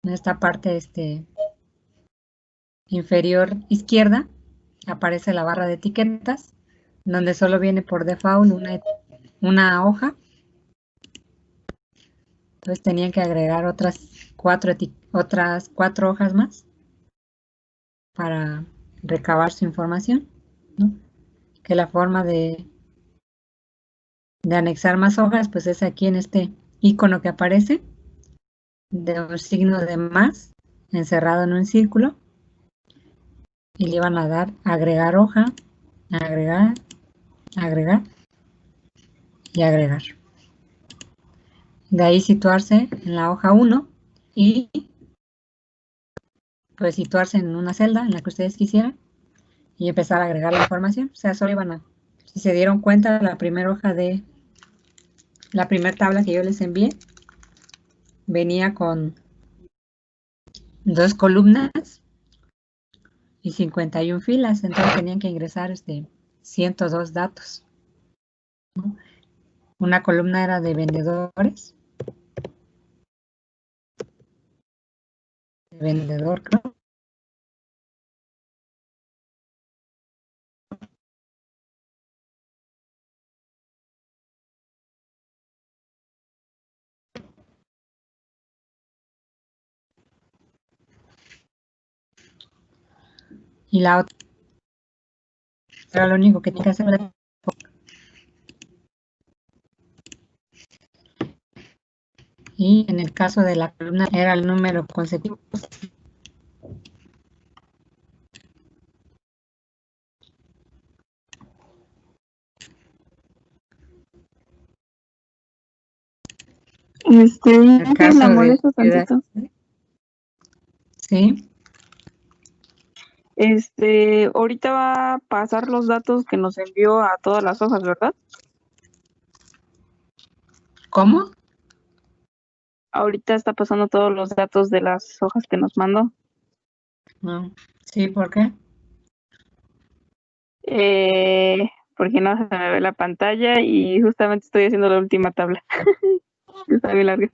En esta parte inferior izquierda aparece la barra de etiquetas, donde solo viene por default una hoja. Entonces tenían que agregar otras cuatro hojas más para recabar su información, ¿no? Que la forma de anexar más hojas, pues es aquí en este icono que aparece, de un signo de más encerrado en un círculo, y le iban a dar agregar hoja, agregar, agregar y agregar. De ahí situarse en la hoja 1 y pues situarse en una celda en la que ustedes quisieran y empezar a agregar la información. O sea, solo iban a, si se dieron cuenta, la primera hoja de la primera tabla que yo les envié venía con 2 columnas y 51 filas, entonces tenían que ingresar 102 datos, ¿no? Una columna era de vendedores, de vendedor, creo. Y la otra era lo único que tenía que hacer. Y en el caso de la columna era el número consecutivo. En el La caso de molesto ciudad, tantito. ¿sí? Ahorita va a pasar los datos que nos envió a todas las hojas, ¿verdad? ¿Cómo? Ahorita está pasando todos los datos de las hojas que nos mandó. No. Sí, ¿por qué? Porque no se me ve la pantalla y justamente estoy haciendo la última tabla. Está bien larga.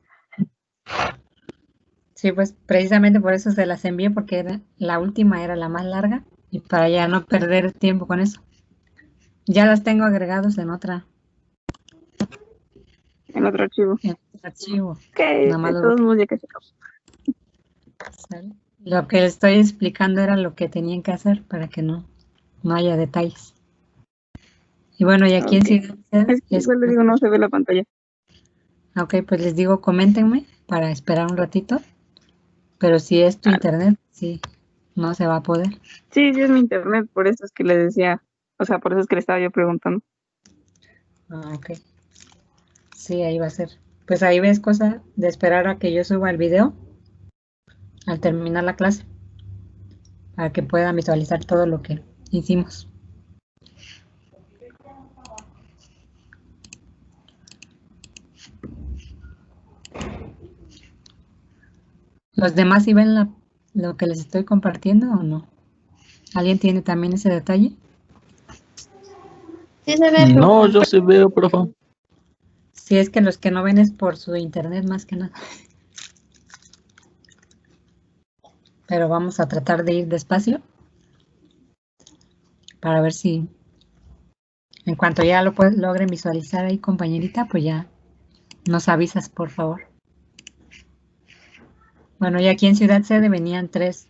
Sí, pues precisamente por eso se las envié, porque la última era la más larga y para ya no perder tiempo con eso. Ya las tengo agregados En otro archivo. en otro archivo. Que Nada más de todos modos ya casi acabó. ¿sale? Lo que les estoy explicando era lo que tenían que hacer para que no haya detalles. Y bueno, y aquí en Ok. Ciudad Es que igual le digo, no se ve la pantalla. ok, pues les digo, coméntenme para esperar un ratito, pero si es tu Ah, internet, sí, no se va a poder. sí, sí es mi internet, por eso es que le decía, o sea, por eso es que le estaba yo preguntando. Ok, sí, ahí va a ser. Pues ahí ves cosa de esperar a que yo suba el video al terminar la clase, para que puedan visualizar todo lo que hicimos. ¿Los demás sí ven lo que les estoy compartiendo o no? ¿Alguien tiene también ese detalle? Sí se ve, No, profe. yo sí veo, profe. Si es que los que no ven es por su internet más que nada. Pero vamos a tratar de ir despacio para ver si en cuanto ya logren visualizar ahí, compañerita, pues ya nos avisas, por favor. Bueno, y aquí en Ciudad Sede venían tres,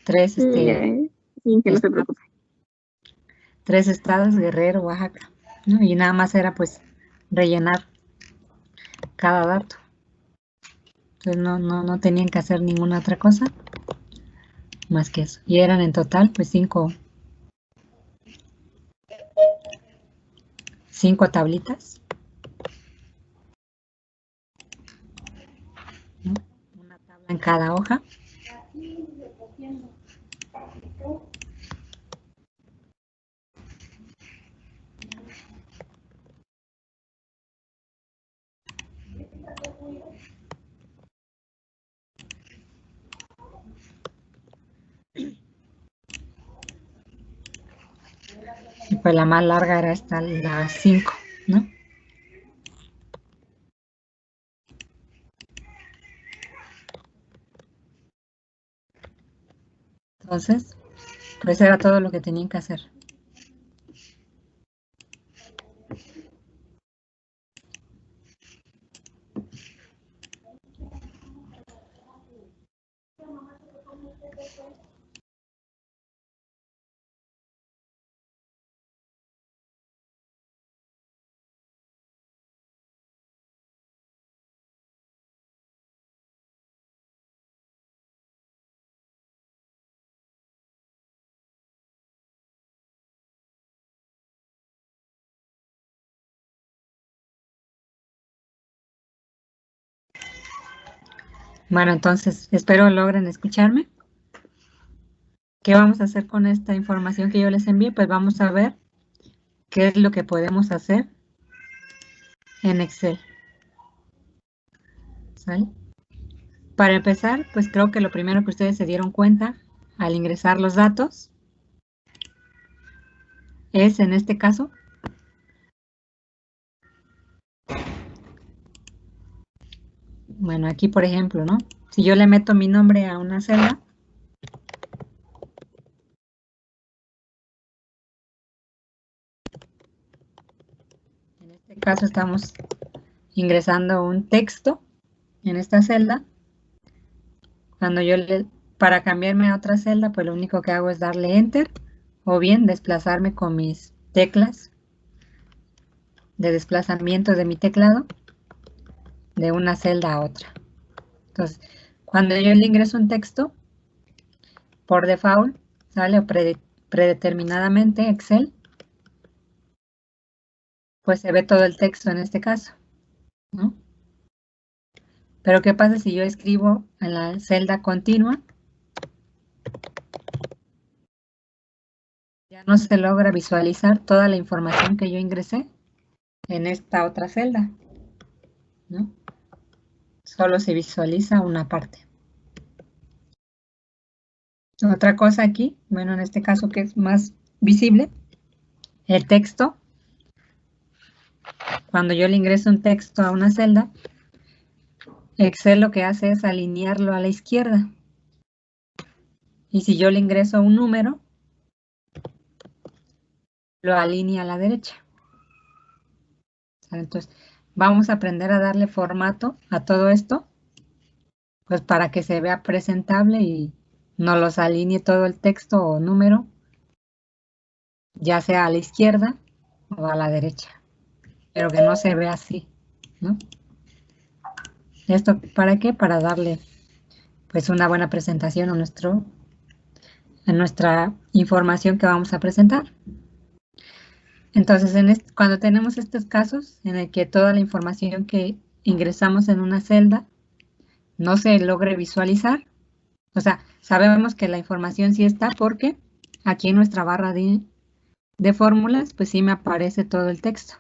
Sí, sí, que no se preocupe. tres estados, Guerrero, Oaxaca, ¿no? Y nada más era pues rellenar cada dato. Entonces no tenían que hacer ninguna otra cosa más que eso. Y eran en total pues cinco tablitas, ¿no? Una tabla en cada hoja. Y pues la más larga era esta, la 5, ¿no? Entonces, pues era todo lo que tenían que hacer. Bueno, entonces espero logren escucharme. ¿Qué vamos a hacer con esta información que yo les envié? Pues vamos a ver qué es lo que podemos hacer en Excel. ¿Sale? Para empezar, pues creo que lo primero que ustedes se dieron cuenta al ingresar los datos es, en este caso, bueno, aquí por ejemplo, ¿no? Si yo le meto mi nombre a una celda, en este caso estamos ingresando un texto en esta celda. Cuando yo para cambiarme a otra celda, pues lo único que hago es darle Enter o bien desplazarme con mis teclas de desplazamiento de mi teclado de una celda a otra. Entonces, cuando yo le ingreso un texto, por default, sale o predeterminadamente Excel, pues se ve todo el texto en este caso, ¿no? Pero ¿qué pasa si yo escribo en la celda continua? Ya no se logra visualizar toda la información que yo ingresé en esta otra celda, ¿no? Solo se visualiza una parte. Otra cosa aquí, bueno, en este caso que es más visible, el texto. Cuando yo le ingreso un texto a una celda, Excel lo que hace es alinearlo a la izquierda. Y si yo le ingreso un número, lo alinea a la derecha. Entonces, vamos a aprender a darle formato a todo esto, pues para que se vea presentable y no los alinee todo el texto o número, ya sea a la izquierda o a la derecha, pero que no se vea así, ¿no? ¿Esto para qué? Para darle pues una buena presentación a nuestra información que vamos a presentar. Entonces, cuando tenemos estos casos en el que toda la información que ingresamos en una celda no se logre visualizar, o sea, sabemos que la información sí está porque aquí en nuestra barra de fórmulas, pues sí me aparece todo el texto.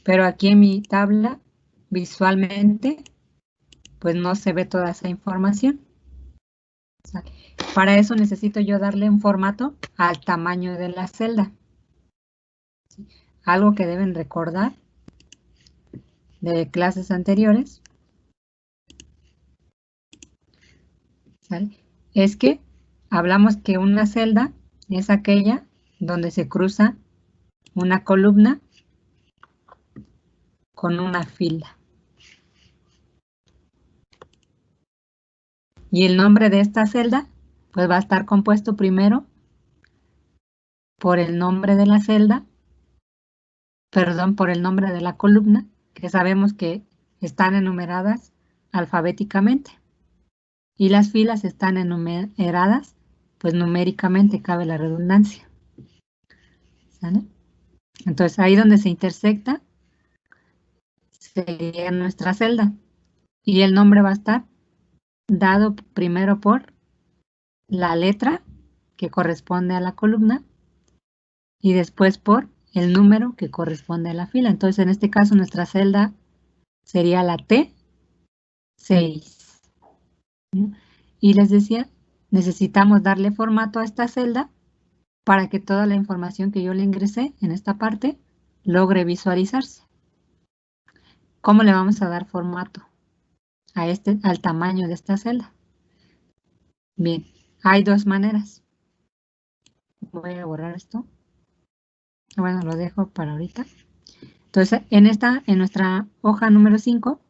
Pero aquí en mi tabla, visualmente, pues no se ve toda esa información. O sea, para eso necesito yo darle un formato al tamaño de la celda. ¿Sí? Algo que deben recordar de clases anteriores, ¿sale? Es que hablamos que una celda es aquella donde se cruza una columna con una fila. Y el nombre de esta celda, pues va a estar compuesto primero por el nombre de la celda, perdón, por el nombre de la columna, que sabemos que están enumeradas alfabéticamente. Y las filas están enumeradas, pues numéricamente, cabe la redundancia. ¿Sale? Entonces, ahí donde se intersecta, sería nuestra celda. Y el nombre va a estar dado primero por la letra que corresponde a la columna y después por el número que corresponde a la fila. Entonces, en este caso, nuestra celda sería la T6. Y les decía, necesitamos darle formato a esta celda para que toda la información que yo le ingresé en esta parte logre visualizarse. ¿Cómo le vamos a dar formato al tamaño de esta celda? Bien, Hay dos maneras. Voy a borrar esto. Bueno, lo dejo para ahorita. Entonces, en nuestra hoja número 5,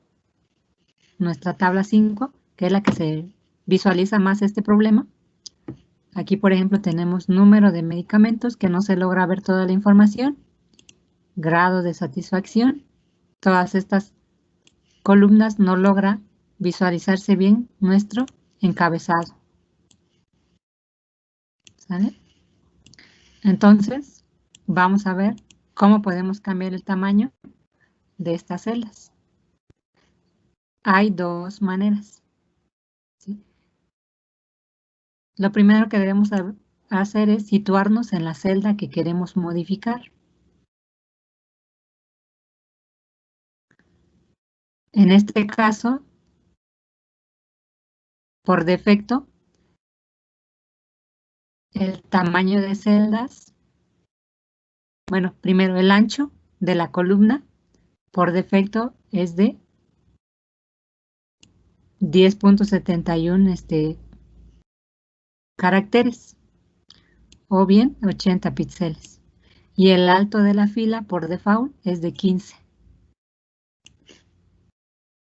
nuestra tabla 5, que es la que se visualiza más este problema. Aquí, por ejemplo, tenemos número de medicamentos que no se logra ver toda la información, grado de satisfacción. Todas estas columnas no logra visualizarse bien nuestro encabezado. ¿Sale? Entonces, vamos a ver cómo podemos cambiar el tamaño de estas celdas. Hay dos maneras. ¿Sí? Lo primero que debemos hacer es situarnos en la celda que queremos modificar. En este caso, por defecto, el tamaño de celdas, bueno, primero el ancho de la columna, por defecto es de 10.71 caracteres o bien 80 píxeles. Y el alto de la fila por default es de 15.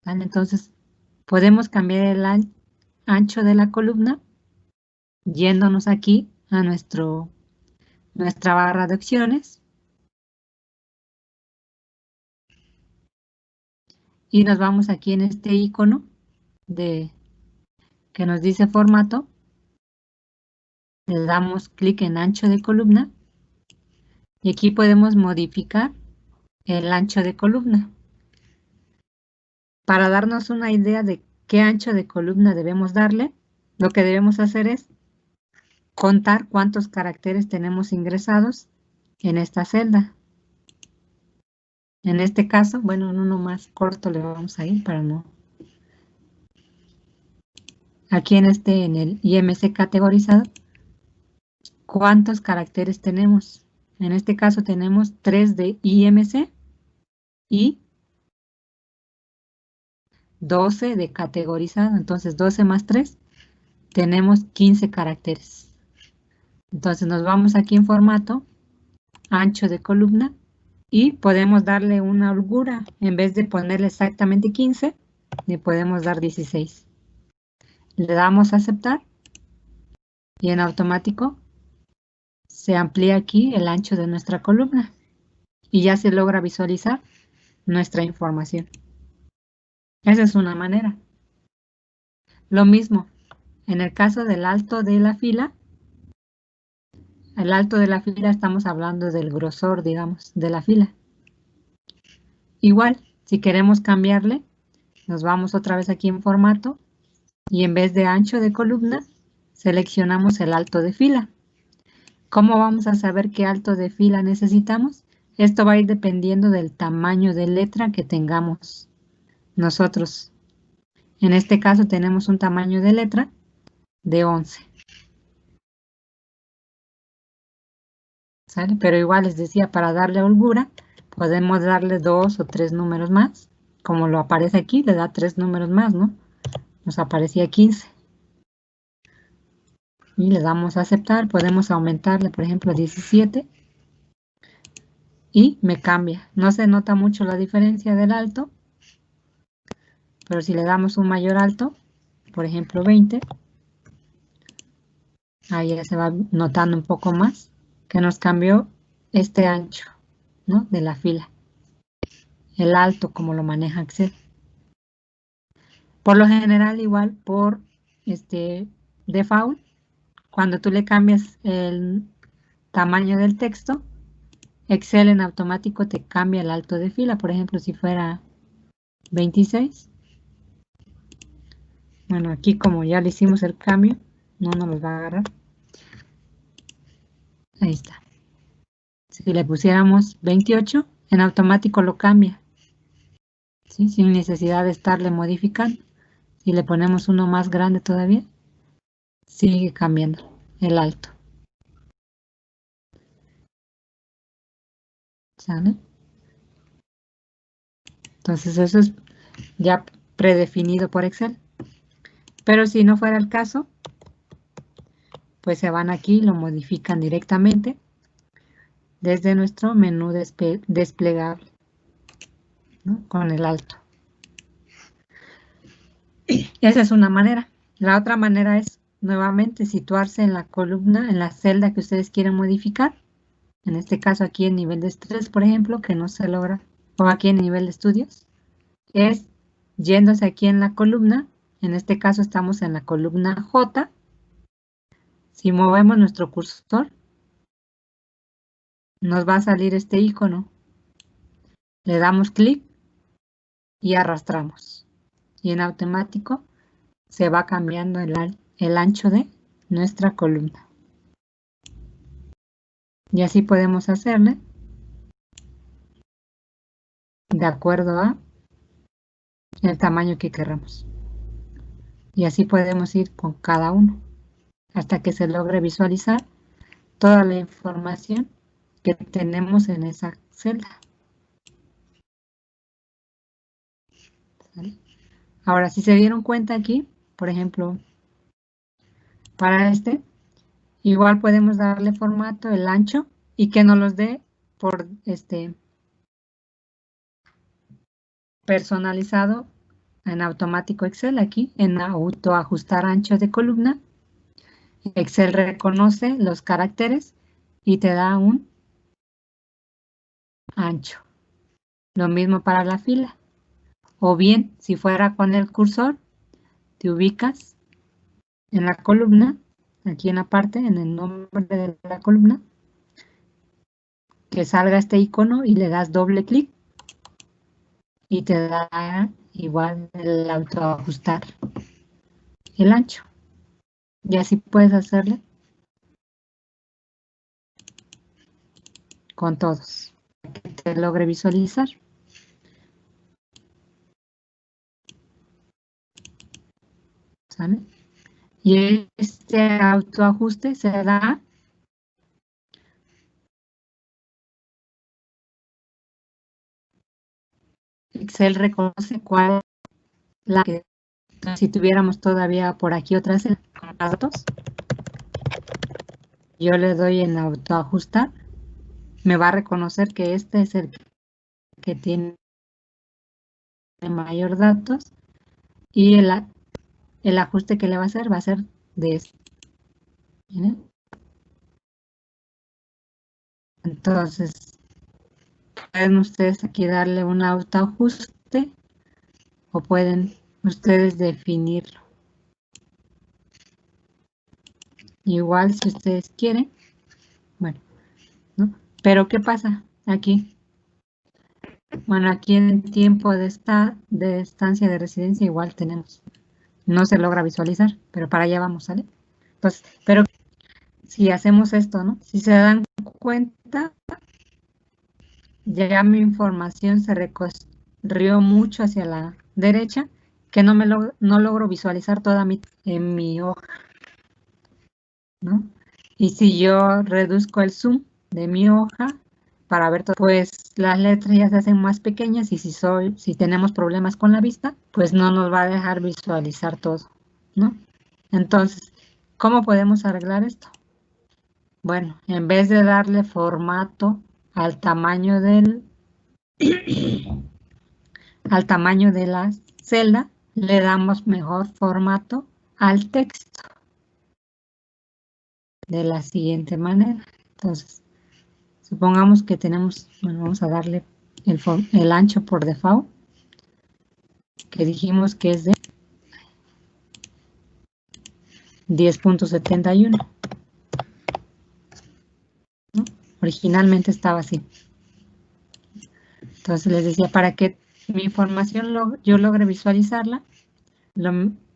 ¿Vale? Entonces, podemos cambiar el ancho de la columna yéndonos aquí a nuestra barra de opciones y nos vamos aquí en este icono que nos dice formato. Le damos clic en ancho de columna y aquí podemos modificar el ancho de columna. Para darnos una idea de qué ancho de columna debemos darle, lo que debemos hacer es contar cuántos caracteres tenemos ingresados en esta celda. En este caso, bueno, en uno más corto le vamos a ir para no. Aquí en el IMC categorizado, ¿cuántos caracteres tenemos? En este caso tenemos 3 de IMC y 12 de categorizado. Entonces 12 más 3, tenemos 15 caracteres. Entonces nos vamos aquí en formato, ancho de columna, y podemos darle una holgura. En vez de ponerle exactamente 15, le podemos dar 16. Le damos a aceptar y en automático se amplía aquí el ancho de nuestra columna y ya se logra visualizar nuestra información. Esa es una manera. Lo mismo, en el caso del alto de la fila, el alto de la fila estamos hablando del grosor, digamos, de la fila. Igual, si queremos cambiarle, nos vamos otra vez aquí en formato y en vez de ancho de columna, seleccionamos el alto de fila. ¿Cómo vamos a saber qué alto de fila necesitamos? Esto va a ir dependiendo del tamaño de letra que tengamos nosotros. En este caso tenemos un tamaño de letra de 11. ¿Sale? Pero igual les decía, para darle holgura, podemos darle 2 o 3 números más. Como lo aparece aquí, le da 3 números más, ¿no? Nos aparecía 15. Y le damos a aceptar. Podemos aumentarle, por ejemplo, a 17. Y me cambia. No se nota mucho la diferencia del alto. Pero si le damos un mayor alto, por ejemplo 20, ahí ya se va notando un poco más que nos cambió este ancho, ¿no? De la fila. El alto como lo maneja Excel. Por lo general, igual por default, cuando tú le cambias el tamaño del texto, Excel en automático te cambia el alto de fila. Por ejemplo, si fuera 26. Bueno, aquí como ya le hicimos el cambio, no nos los va a agarrar. Ahí está. Si le pusiéramos 28, en automático lo cambia, ¿sí? Sin necesidad de estarle modificando. Si le ponemos uno más grande todavía, sigue cambiando el alto. ¿Sale? Entonces eso es ya predefinido por Excel. Pero si no fuera el caso, pues se van aquí y lo modifican directamente desde nuestro menú desplegable, ¿no? Con el alto. Esa es una manera. La otra manera es nuevamente situarse en la columna, en la celda que ustedes quieren modificar. En este caso aquí en nivel de estrés, por ejemplo, que no se logra, o aquí en nivel de estudios, es yéndose aquí en la columna. En este caso estamos en la columna J. Si movemos nuestro cursor, nos va a salir este icono. Le damos clic y arrastramos. Y en automático se va cambiando el ancho de nuestra columna. Y así podemos hacerle de acuerdo a el tamaño que queramos. Y así podemos ir con cada uno hasta que se logre visualizar toda la información que tenemos en esa celda. ¿Sale? Ahora, si se dieron cuenta aquí, por ejemplo, para este, igual podemos darle formato, el ancho, y que nos los dé por personalizado en automático Excel. Aquí en auto ajustar ancho de columna, Excel reconoce los caracteres y te da un ancho. Lo mismo para la fila. O bien, si fuera con el cursor, te ubicas en la columna, aquí en la parte, en el nombre de la columna, que salga este icono y le das doble clic y te da igual el autoajustar el ancho. Y así puedes hacerle con todos, para que te logre visualizar. ¿Sale? Y este autoajuste se da Excel reconoce cuál la que, si tuviéramos todavía por aquí otras datos, yo le doy en autoajustar, me va a reconocer que este es el que tiene mayor datos y el ajuste que le va a ser de este. ¿Miren? Entonces, pueden ustedes aquí darle un autoajuste o pueden ustedes definirlo. Igual si ustedes quieren, bueno, ¿no? Pero ¿qué pasa aquí? Bueno, aquí en tiempo de estancia de residencia igual tenemos. No se logra visualizar, pero para allá vamos, ¿sale? Entonces, pero si hacemos esto, ¿no? Si se dan cuenta, ya mi información se recorrió mucho hacia la derecha, que no logro visualizar toda en mi hoja, ¿no? Y si yo reduzco el zoom de mi hoja para ver todo, pues las letras ya se hacen más pequeñas y si tenemos problemas con la vista, pues no nos va a dejar visualizar todo, ¿no? Entonces, ¿cómo podemos arreglar esto? Bueno, en vez de darle formato al tamaño al tamaño de la celda, le damos mejor formato al texto de la siguiente manera. Entonces, supongamos que tenemos, bueno, vamos a darle el ancho por default, que dijimos que es de 10.71, ¿no? Originalmente estaba así. Entonces les decía, para que mi información yo logre visualizarla,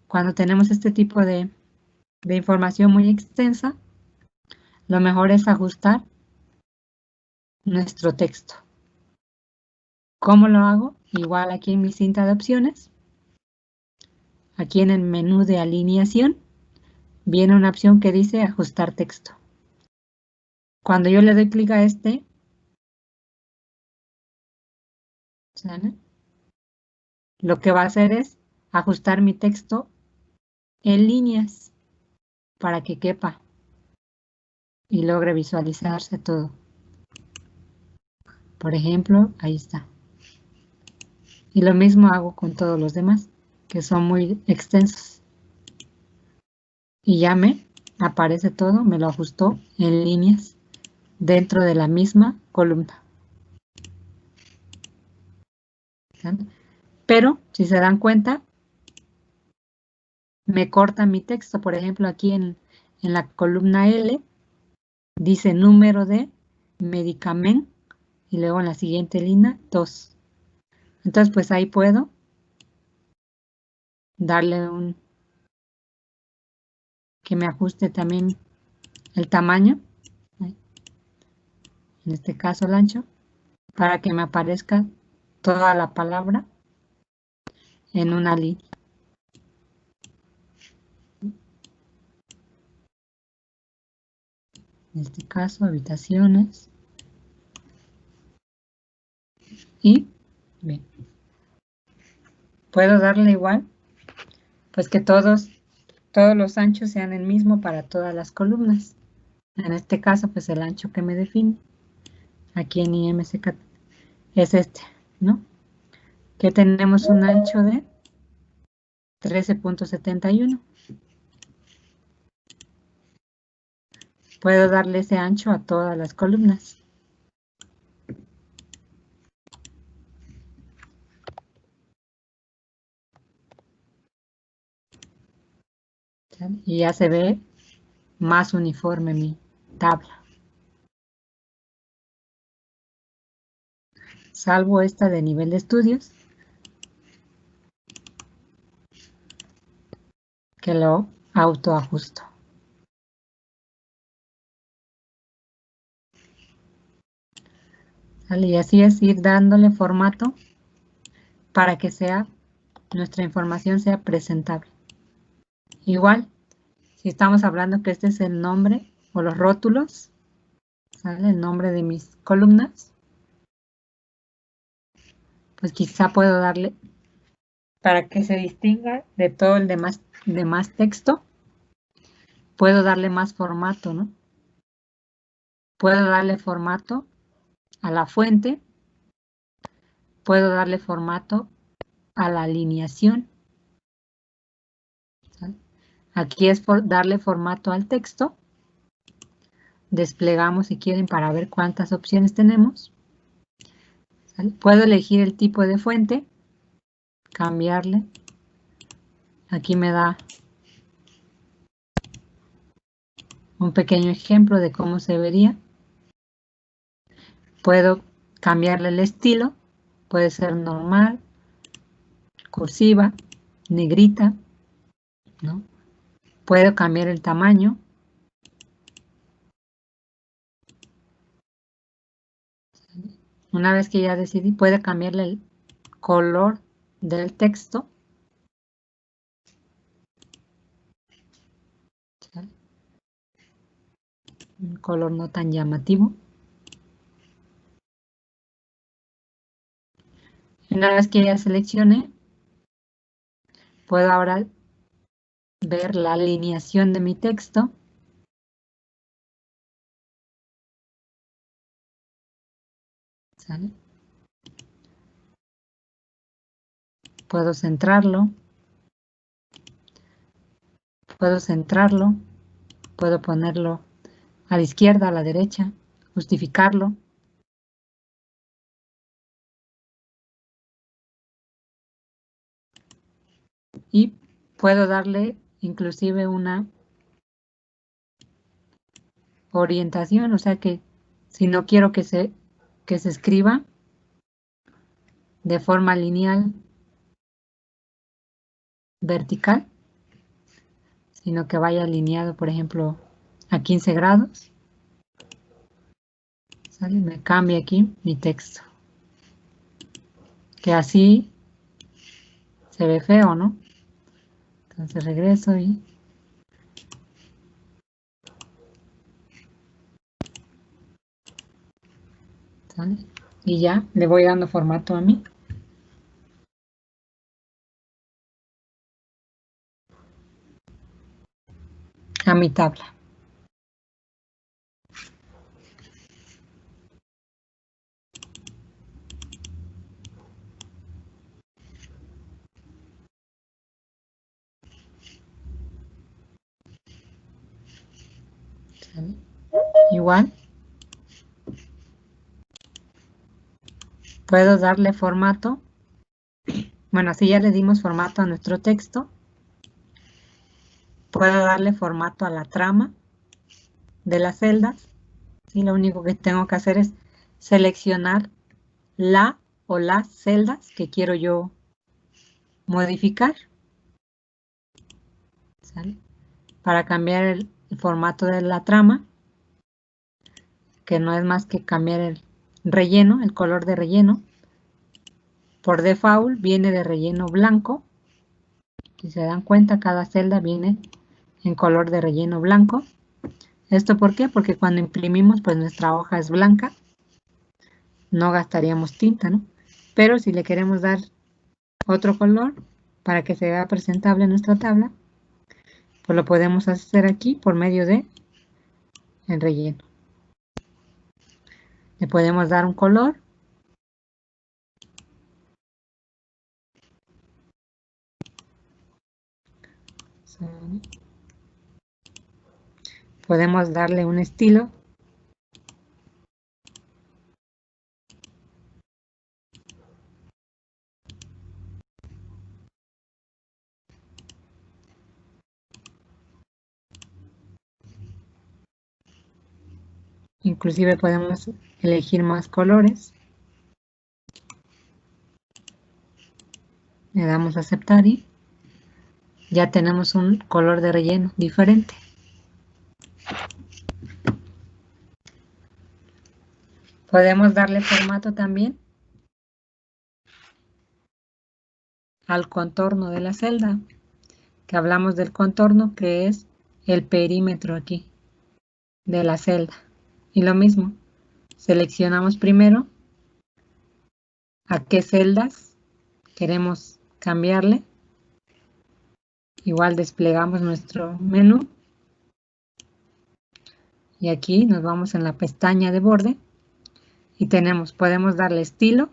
cuando tenemos este tipo de información muy extensa, lo mejor es ajustar nuestro texto. ¿Cómo lo hago? Igual aquí en mi cinta de opciones, aquí en el menú de alineación, viene una opción que dice ajustar texto. Cuando yo le doy clic a este, ¿sale? Lo que va a hacer es ajustar mi texto en líneas para que quepa y logre visualizarse todo. Por ejemplo, ahí está. Y lo mismo hago con todos los demás, que son muy extensos. Y ya me aparece todo, me lo ajustó en líneas dentro de la misma columna. ¿Sale? Pero, si se dan cuenta, me corta mi texto. Por ejemplo, aquí en la columna L, dice número de medicamento y luego en la siguiente línea 2. Entonces, pues ahí puedo darle que me ajuste también el tamaño, en este caso el ancho, para que me aparezca toda la palabra en una línea. En este caso, habitaciones. Y bien, puedo darle igual, pues que todos los anchos sean el mismo para todas las columnas. En este caso, pues el ancho que me define aquí en IMCK es este, ¿no? Que tenemos un ancho de 13.71. Puedo darle ese ancho a todas las columnas. ¿Sale? Y ya se ve más uniforme mi tabla. Salvo esta de nivel de estudios, que lo autoajusto. ¿Sale? Y así es ir dándole formato para que nuestra información sea presentable. Igual, si estamos hablando que este es el nombre o los rótulos, ¿sale? El nombre de mis columnas, pues quizá puedo darle, para que se distinga de todo el demás texto, puedo darle más formato, ¿no? Puedo darle formato a la fuente, puedo darle formato a la alineación. ¿Sale? Aquí es darle formato al texto. Desplegamos si quieren para ver cuántas opciones tenemos. ¿Sale? Puedo elegir el tipo de fuente, cambiarle. Aquí me da un pequeño ejemplo de cómo se vería. Puedo cambiarle el estilo, puede ser normal, cursiva, negrita, ¿no? Puedo cambiar el tamaño. Una vez que ya decidí, puedo cambiarle el color del texto. ¿Sale? Un color no tan llamativo. Una vez que ya seleccione, puedo ahora ver la alineación de mi texto. ¿Sale? Puedo centrarlo. Puedo ponerlo a la izquierda, a la derecha, justificarlo. Y puedo darle inclusive una orientación, o sea que si no quiero que se escriba de forma lineal vertical, sino que vaya alineado, por ejemplo, a 15 grados, ¿sale? Me cambia aquí mi texto, que así se ve feo, ¿no? Entonces regreso y ¿sale? Y ya le voy dando formato a mi tabla. ¿Sale? Igual. Puedo darle formato. Bueno, así ya le dimos formato a nuestro texto. Puedo darle formato a la trama de las celdas. Y lo único que tengo que hacer es seleccionar la o las celdas que quiero yo modificar. ¿Sale? Para cambiar el formato de la trama, que no es más que cambiar el relleno, el color de relleno. Por default viene de relleno blanco. Si se dan cuenta, cada celda viene en color de relleno blanco. ¿Esto por qué? Porque cuando imprimimos, pues nuestra hoja es blanca. No gastaríamos tinta, ¿no? Pero si le queremos dar otro color para que se vea presentable nuestra tabla, pues lo podemos hacer aquí por medio de el relleno. Le podemos dar un color. Podemos darle un estilo. Inclusive podemos elegir más colores. Le damos a aceptar y ya tenemos un color de relleno diferente. Podemos darle formato también al contorno de la celda, que hablamos del contorno, que es el perímetro aquí de la celda. Y lo mismo, seleccionamos primero a qué celdas queremos cambiarle. Igual desplegamos nuestro menú. Y aquí nos vamos en la pestaña de borde y podemos darle estilo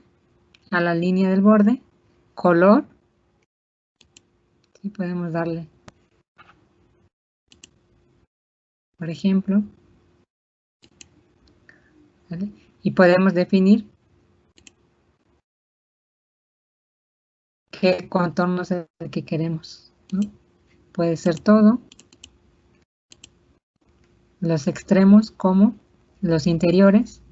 a la línea del borde, color, y podemos darle, por ejemplo, ¿vale? Y podemos definir qué contorno es el que queremos, ¿no? Puede ser todo, los extremos como los interiores.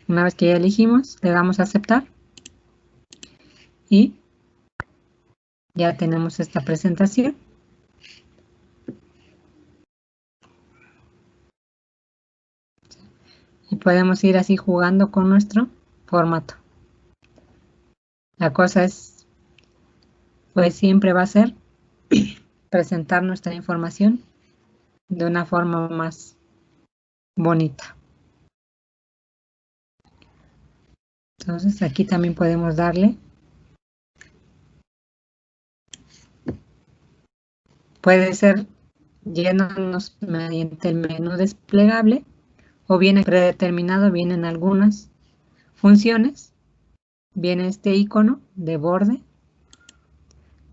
Una vez que ya elegimos, le damos a aceptar y ya tenemos esta presentación. Y podemos ir así jugando con nuestro formato. La cosa es, pues siempre va a ser presentar nuestra información de una forma más bonita. Entonces aquí también podemos darle. Puede ser yéndonos mediante el menú desplegable o viene predeterminado, vienen algunas funciones. Viene este icono de borde.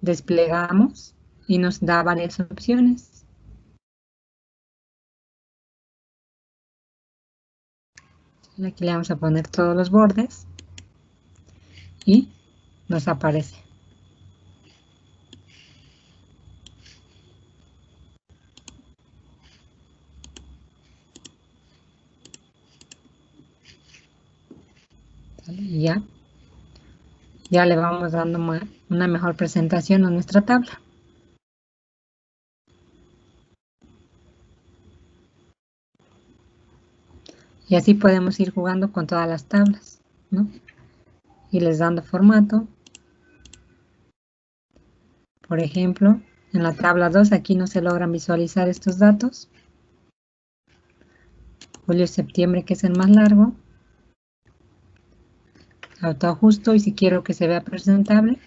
Desplegamos y nos da varias opciones. Aquí le vamos a poner todos los bordes y nos aparece. Y ya le vamos dando una mejor presentación a nuestra tabla. Y así podemos ir jugando con todas las tablas, ¿no? Y les dando formato. Por ejemplo, en la tabla 2 aquí no se logran visualizar estos datos. Julio y septiembre, que es el más largo. Autoajusto y si quiero que se vea presentable.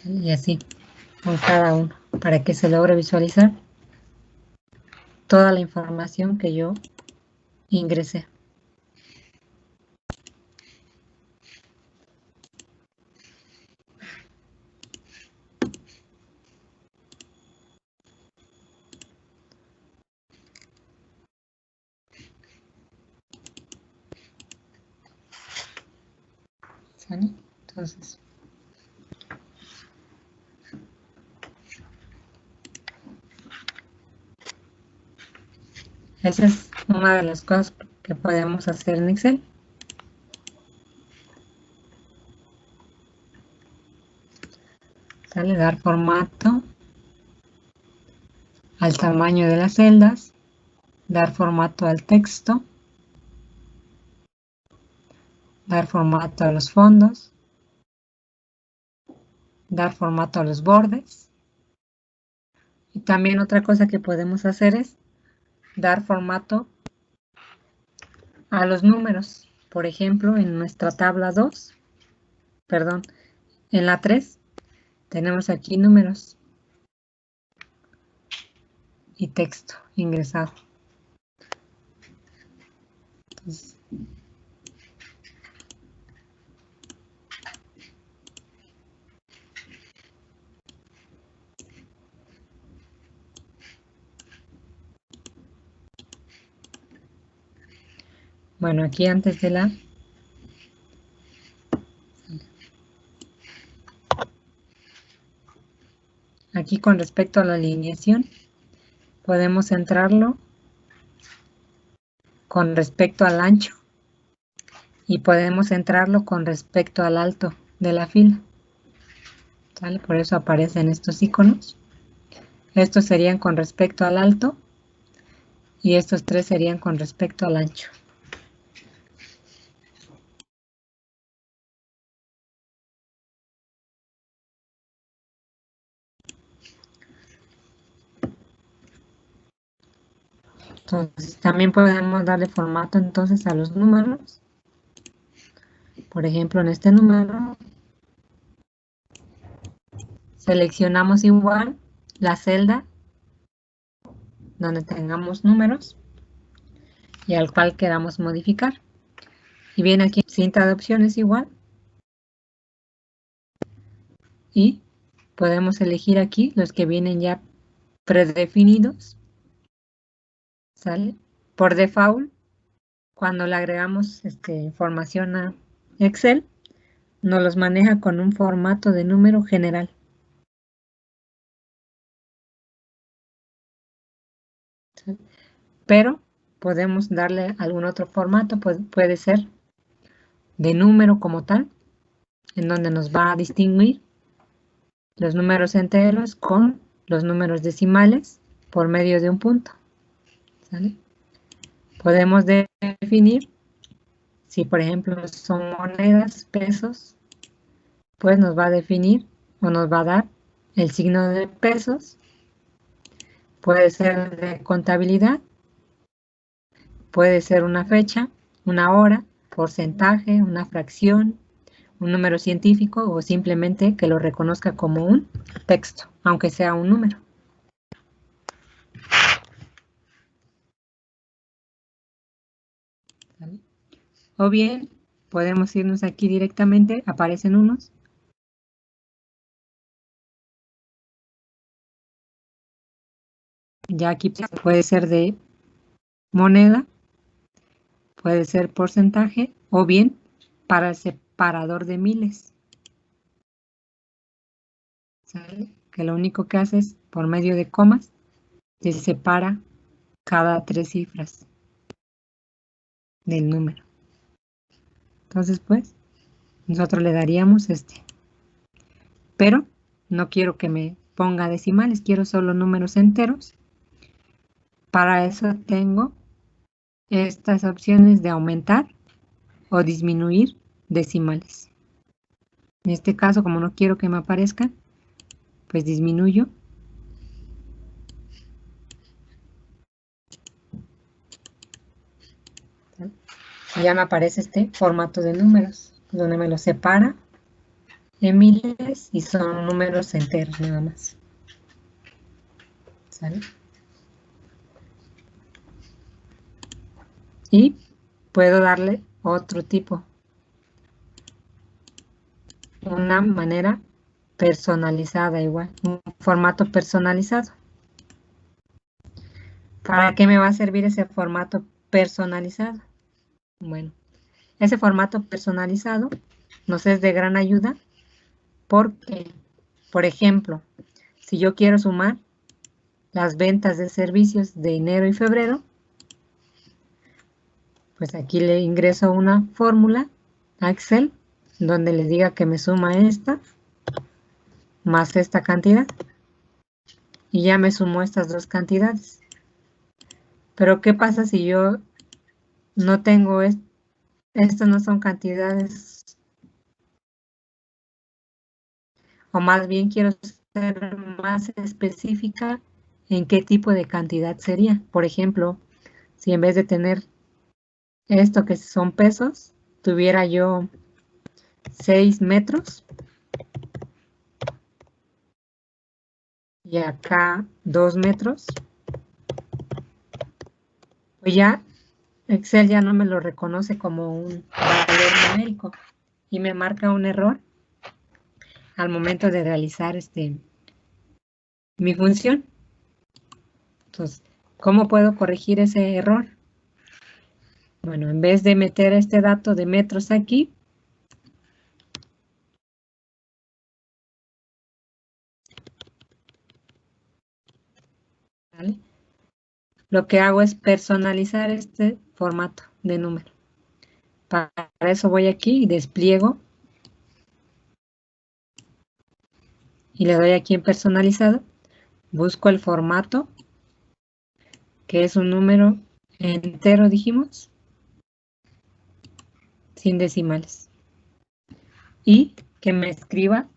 Y así con cada uno para que se logre visualizar toda la información que yo ingresé. ¿Sale? Entonces, esa es una de las cosas que podemos hacer en Excel. ¿Sale? Dar formato al tamaño de las celdas, dar formato al texto, dar formato a los fondos, dar formato a los bordes. Y también otra cosa que podemos hacer es dar formato a los números. Por ejemplo, en nuestra tabla 2, perdón, en la 3, tenemos aquí números y texto ingresado. Entonces, bueno, aquí antes de la... Aquí con respecto a la alineación, podemos centrarlo con respecto al ancho y podemos centrarlo con respecto al alto de la fila. ¿Sale? Por eso aparecen estos iconos. Estos serían con respecto al alto y estos tres serían con respecto al ancho. Entonces, también podemos darle formato entonces a los números. Por ejemplo, en este número seleccionamos igual la celda donde tengamos números y al cual queramos modificar. Y viene aquí cinta de opciones igual. Y podemos elegir aquí los que vienen ya predefinidos. ¿Sale? Por default, cuando le agregamos información a Excel, nos los maneja con un formato de número general. ¿Sale? Pero podemos darle algún otro formato, puede ser de número como tal, en donde nos va a distinguir los números enteros con los números decimales por medio de un punto. ¿Sale? Podemos definir, si por ejemplo son monedas, pesos, pues nos va a definir o nos va a dar el signo de pesos. Puede ser de contabilidad, puede ser una fecha, una hora, porcentaje, una fracción, un número científico o simplemente que lo reconozca como un texto, aunque sea un número. ¿Vale? O bien, podemos irnos aquí directamente, aparecen unos. Ya aquí puede ser de moneda, puede ser porcentaje o bien para el separador de miles. ¿Sale? Que lo único que hace es, por medio de comas, se separa cada 3 cifras del número. Entonces, pues, nosotros le daríamos este. Pero no quiero que me ponga decimales, quiero solo números enteros. Para eso tengo estas opciones de aumentar o disminuir decimales. En este caso, como no quiero que me aparezcan, pues disminuyo. Y ya me aparece este formato de números, donde me lo separa en miles y son números enteros nada más. ¿Sale? Y puedo darle otro tipo, una manera personalizada igual, un formato personalizado. ¿Para qué me va a servir ese formato personalizado? Bueno, ese formato personalizado nos es de gran ayuda porque, por ejemplo, si yo quiero sumar las ventas de servicios de enero y febrero, pues aquí le ingreso una fórmula a Excel donde le diga que me suma esta más esta cantidad y ya me sumó estas dos cantidades. Pero ¿qué pasa si yo no tengo estas no son cantidades, o más bien quiero ser más específica en qué tipo de cantidad sería? Por ejemplo, si en vez de tener esto que son pesos, tuviera yo 6 metros y acá 2 metros, pues ya Excel ya no me lo reconoce como un valor numérico y me marca un error al momento de realizar mi función. Entonces, ¿cómo puedo corregir ese error? Bueno, en vez de meter este dato de metros aquí, ¿vale? Lo que hago es personalizar este formato de número. Para eso voy aquí y despliego y le doy aquí en personalizado. Busco el formato, que es un número entero, dijimos, sin decimales. Y que me escriba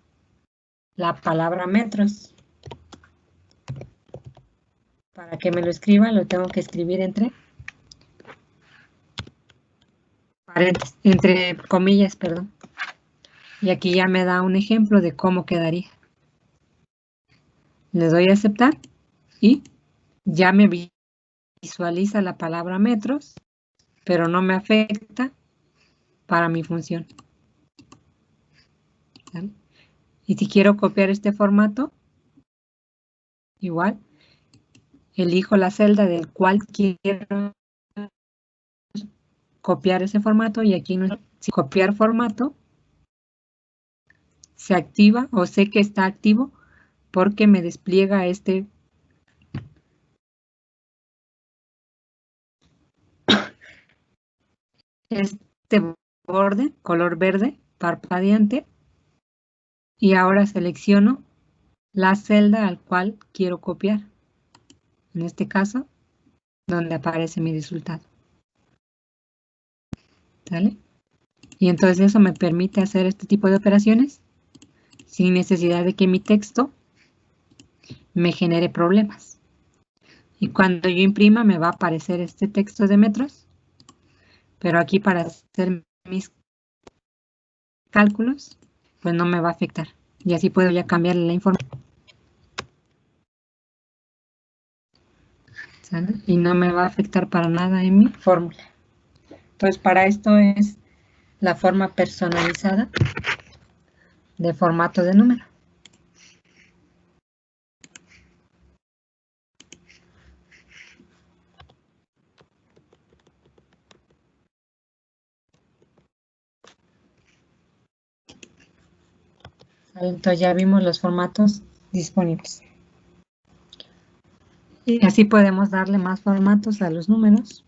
la palabra metros. Para que me lo escriba, lo tengo que escribir entre paréntesis, entre comillas, perdón. Y aquí ya me da un ejemplo de cómo quedaría. Le doy a aceptar y ya me visualiza la palabra metros, pero no me afecta para mi función. ¿Vale? Y si quiero copiar este formato, igual, elijo la celda del cual quiero copiar ese formato y aquí no, si copiar formato se activa o sé que está activo porque me despliega este borde color verde parpadeante y ahora selecciono la celda al cual quiero copiar. En este caso, donde aparece mi resultado. ¿Sale? Y entonces eso me permite hacer este tipo de operaciones sin necesidad de que mi texto me genere problemas. Y cuando yo imprima me va a aparecer este texto de metros, pero aquí para hacer mis cálculos, pues no me va a afectar. Y así puedo ya cambiarle la información. ¿Sale? Y no me va a afectar para nada en mi fórmula. Entonces para esto es la forma personalizada de formato de número. Entonces ya vimos los formatos disponibles. Y así podemos darle más formatos a los números.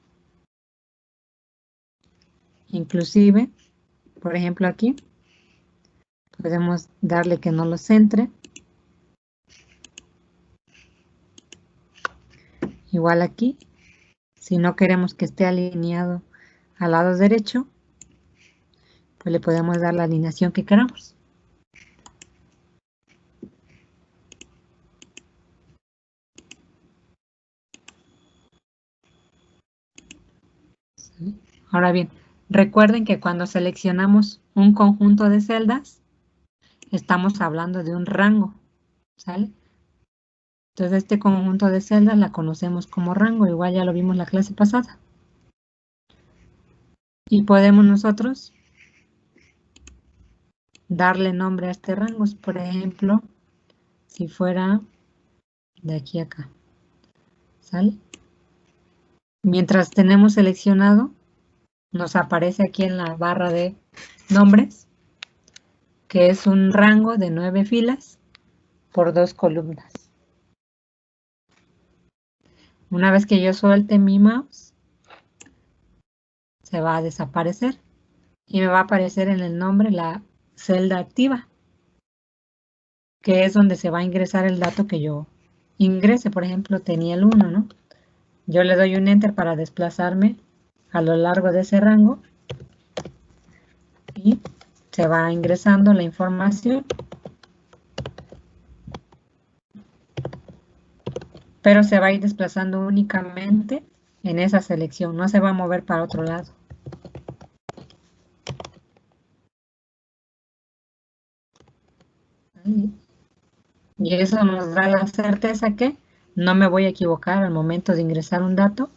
Inclusive, por ejemplo aquí, podemos darle que no los centre. Igual aquí, si no queremos que esté alineado al lado derecho, pues le podemos dar la alineación que queramos. Ahora bien, recuerden que cuando seleccionamos un conjunto de celdas, estamos hablando de un rango, ¿sale? Entonces este conjunto de celdas la conocemos como rango, igual ya lo vimos la clase pasada. Y podemos nosotros darle nombre a este rango. Por ejemplo, si fuera de aquí a acá. ¿Sale? Mientras tenemos seleccionado, nos aparece aquí en la barra de nombres, que es un rango de 9 filas por 2 columnas. Una vez que yo suelte mi mouse, se va a desaparecer y me va a aparecer en el nombre la celda activa, que es donde se va a ingresar el dato que yo ingrese. Por ejemplo, tenía el 1, ¿no? Yo le doy un enter para desplazarme a lo largo de ese rango y se va ingresando la información, pero se va a ir desplazando únicamente en esa selección, no se va a mover para otro lado. Y eso nos da la certeza que no me voy a equivocar al momento de ingresar un dato.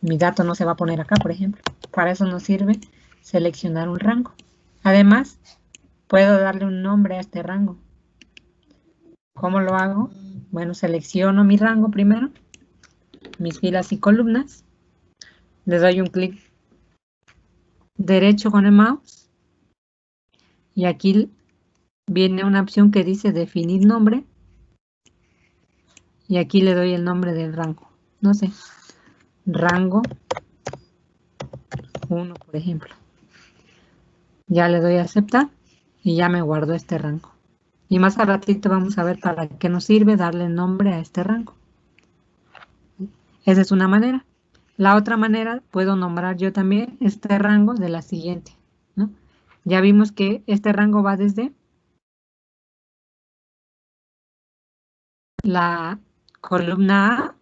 Mi dato no se va a poner acá, por ejemplo. Para eso nos sirve seleccionar un rango. Además, puedo darle un nombre a este rango. ¿Cómo lo hago? Bueno, selecciono mi rango primero, mis filas y columnas. Le doy un clic derecho con el mouse. Y aquí viene una opción que dice definir nombre. Y aquí le doy el nombre del rango. No sé, rango 1, por ejemplo. Ya le doy a aceptar y ya me guardó este rango. Y más a ratito vamos a ver para qué nos sirve darle nombre a este rango. Esa es una manera. La otra manera, puedo nombrar yo también este rango de la siguiente, ¿no? Ya vimos que este rango va desde la columna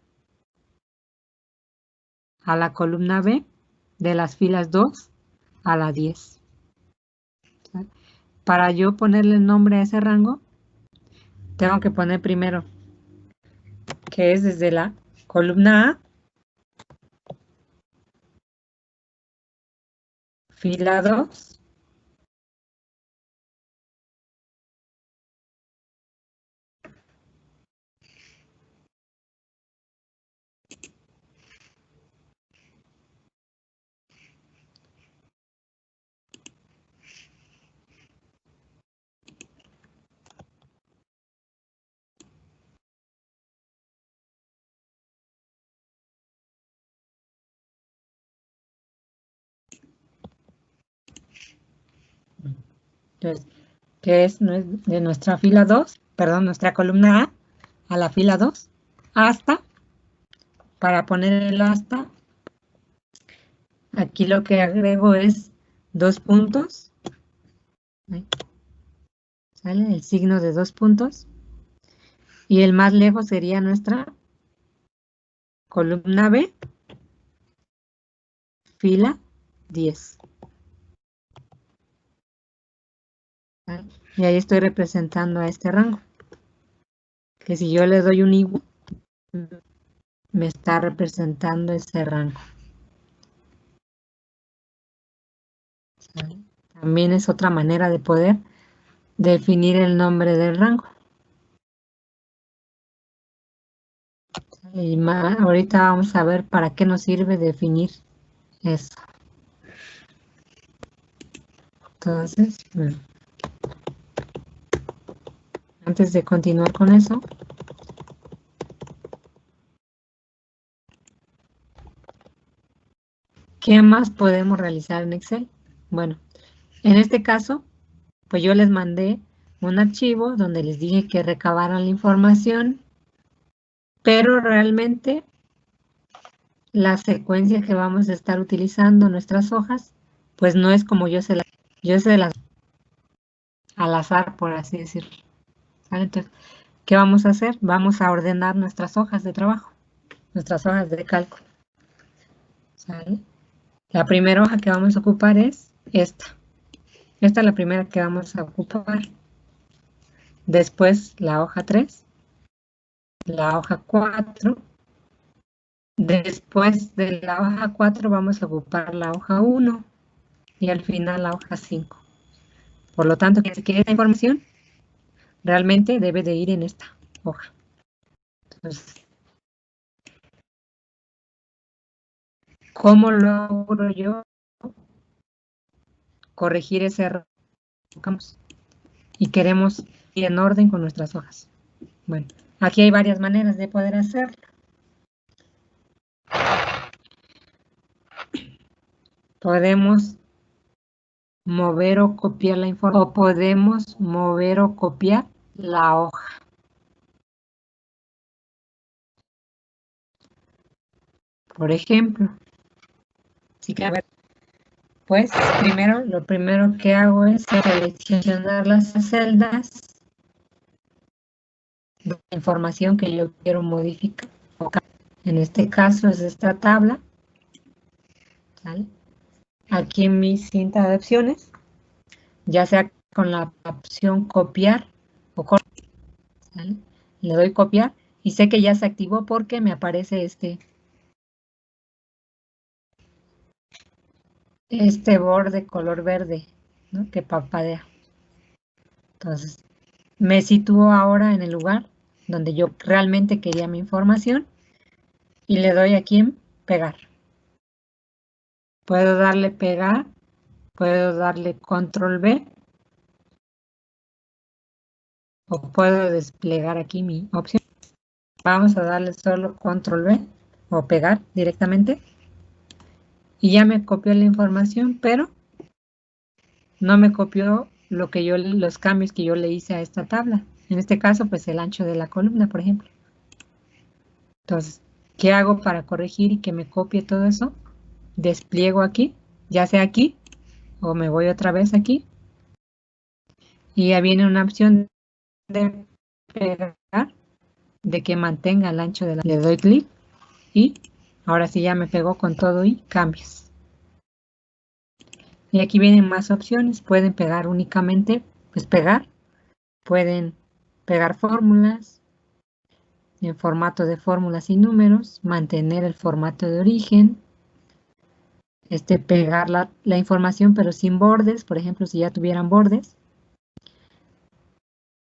A la columna B, de las filas 2 a la 10. Para yo ponerle el nombre a ese rango, tengo que poner primero que es desde la columna A, fila 2, entonces, que es de nuestra fila 2, perdón, nuestra columna A la fila 2, hasta, para poner el hasta, aquí lo que agrego es 2 puntos, ¿sale? El signo de 2 puntos, y el más lejos sería nuestra columna B, fila 10. ¿Vale? Y ahí estoy representando a este rango, que si yo le doy un igual, me está representando ese rango. ¿Sale? También es otra manera de poder definir el nombre del rango. Y ahorita vamos a ver para qué nos sirve definir eso. Entonces, bueno, antes de continuar con eso, ¿qué más podemos realizar en Excel? Bueno, en este caso, pues yo les mandé un archivo donde les dije que recabaran la información, pero realmente la secuencia que vamos a estar utilizando en nuestras hojas, pues no es como yo se las al azar, por así decirlo. ¿Vale? Entonces, ¿qué vamos a hacer? Vamos a ordenar nuestras hojas de trabajo, nuestras hojas de cálculo. ¿Sale? La primera hoja que vamos a ocupar es esta. Esta es la primera que vamos a ocupar. Después la hoja 3, la hoja 4. Después de la hoja 4 vamos a ocupar la hoja 1. y al final la hoja 5. Por lo tanto, que esta información realmente debe de ir en esta hoja. Entonces, ¿cómo logro yo corregir ese error? Y queremos ir en orden con nuestras hojas. Bueno, aquí hay varias maneras de poder hacerlo. Podemos mover o copiar la información, o podemos mover o copiar la hoja. Por ejemplo, si que, pues lo primero que hago es seleccionar las celdas de la información que yo quiero modificar. En este caso es esta tabla. ¿Sale? Aquí en mi cinta de opciones, ya sea con la opción copiar o cortar, ¿sale? Le doy copiar y sé que ya se activó porque me aparece este borde color verde, ¿no? Que parpadea. Entonces, me sitúo ahora en el lugar donde yo realmente quería mi información y le doy aquí en pegar. Puedo darle pegar, puedo darle control V o puedo desplegar aquí mi opción. Vamos a darle solo control V o pegar directamente y ya me copió la información, pero no me copió los cambios que yo le hice a esta tabla. En este caso, pues el ancho de la columna, por ejemplo. Entonces, ¿qué hago para corregir y que me copie todo eso? Despliego aquí, ya sea aquí, o me voy otra vez aquí. Y ya viene una opción de pegar, de que mantenga el ancho de la... Le doy clic y ahora sí ya me pegó con todo y cambios. Y aquí vienen más opciones. Pueden pegar únicamente, pues pegar. Pueden pegar fórmulas en formato de fórmulas y números, mantener el formato de origen, pegar la información pero sin bordes, por ejemplo, si ya tuvieran bordes.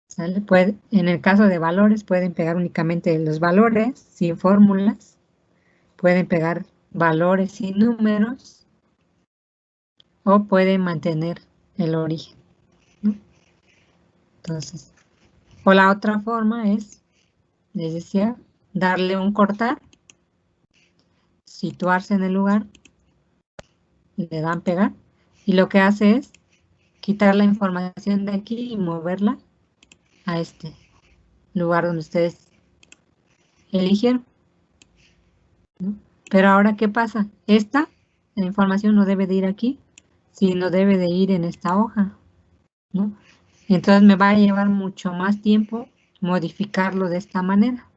¿Sale? En el caso de valores, pueden pegar únicamente los valores sin fórmulas, pueden pegar valores sin números o pueden mantener el origen, ¿no? Entonces, o la otra forma es, les decía, darle un cortar, situarse en el lugar, le dan pegar y lo que hace es quitar la información de aquí y moverla a este lugar donde ustedes eligieron, ¿no? Pero ahora, ¿qué pasa? La información no debe de ir aquí, sino debe de ir en esta hoja, ¿no? Y entonces me va a llevar mucho más tiempo modificarlo de esta manera.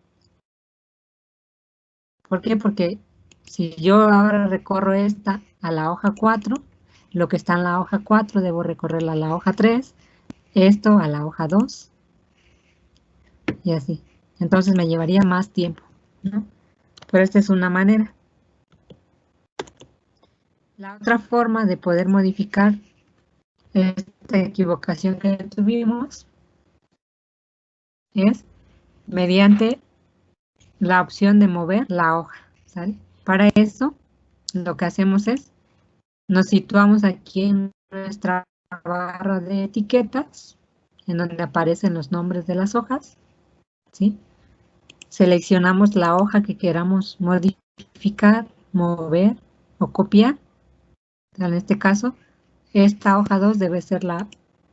¿Por qué? Porque si yo ahora recorro esta a la hoja 4, lo que está en la hoja 4 debo recorrerla a la hoja 3, esto a la hoja 2 y así. Entonces me llevaría más tiempo, ¿no? Pero esta es una manera. La otra forma de poder modificar esta equivocación que tuvimos es mediante la opción de mover la hoja, ¿sale? Para eso, lo que hacemos es, nos situamos aquí en nuestra barra de etiquetas, en donde aparecen los nombres de las hojas, ¿sí? Seleccionamos la hoja que queramos modificar, mover o copiar. En este caso, esta hoja 2 debe ser la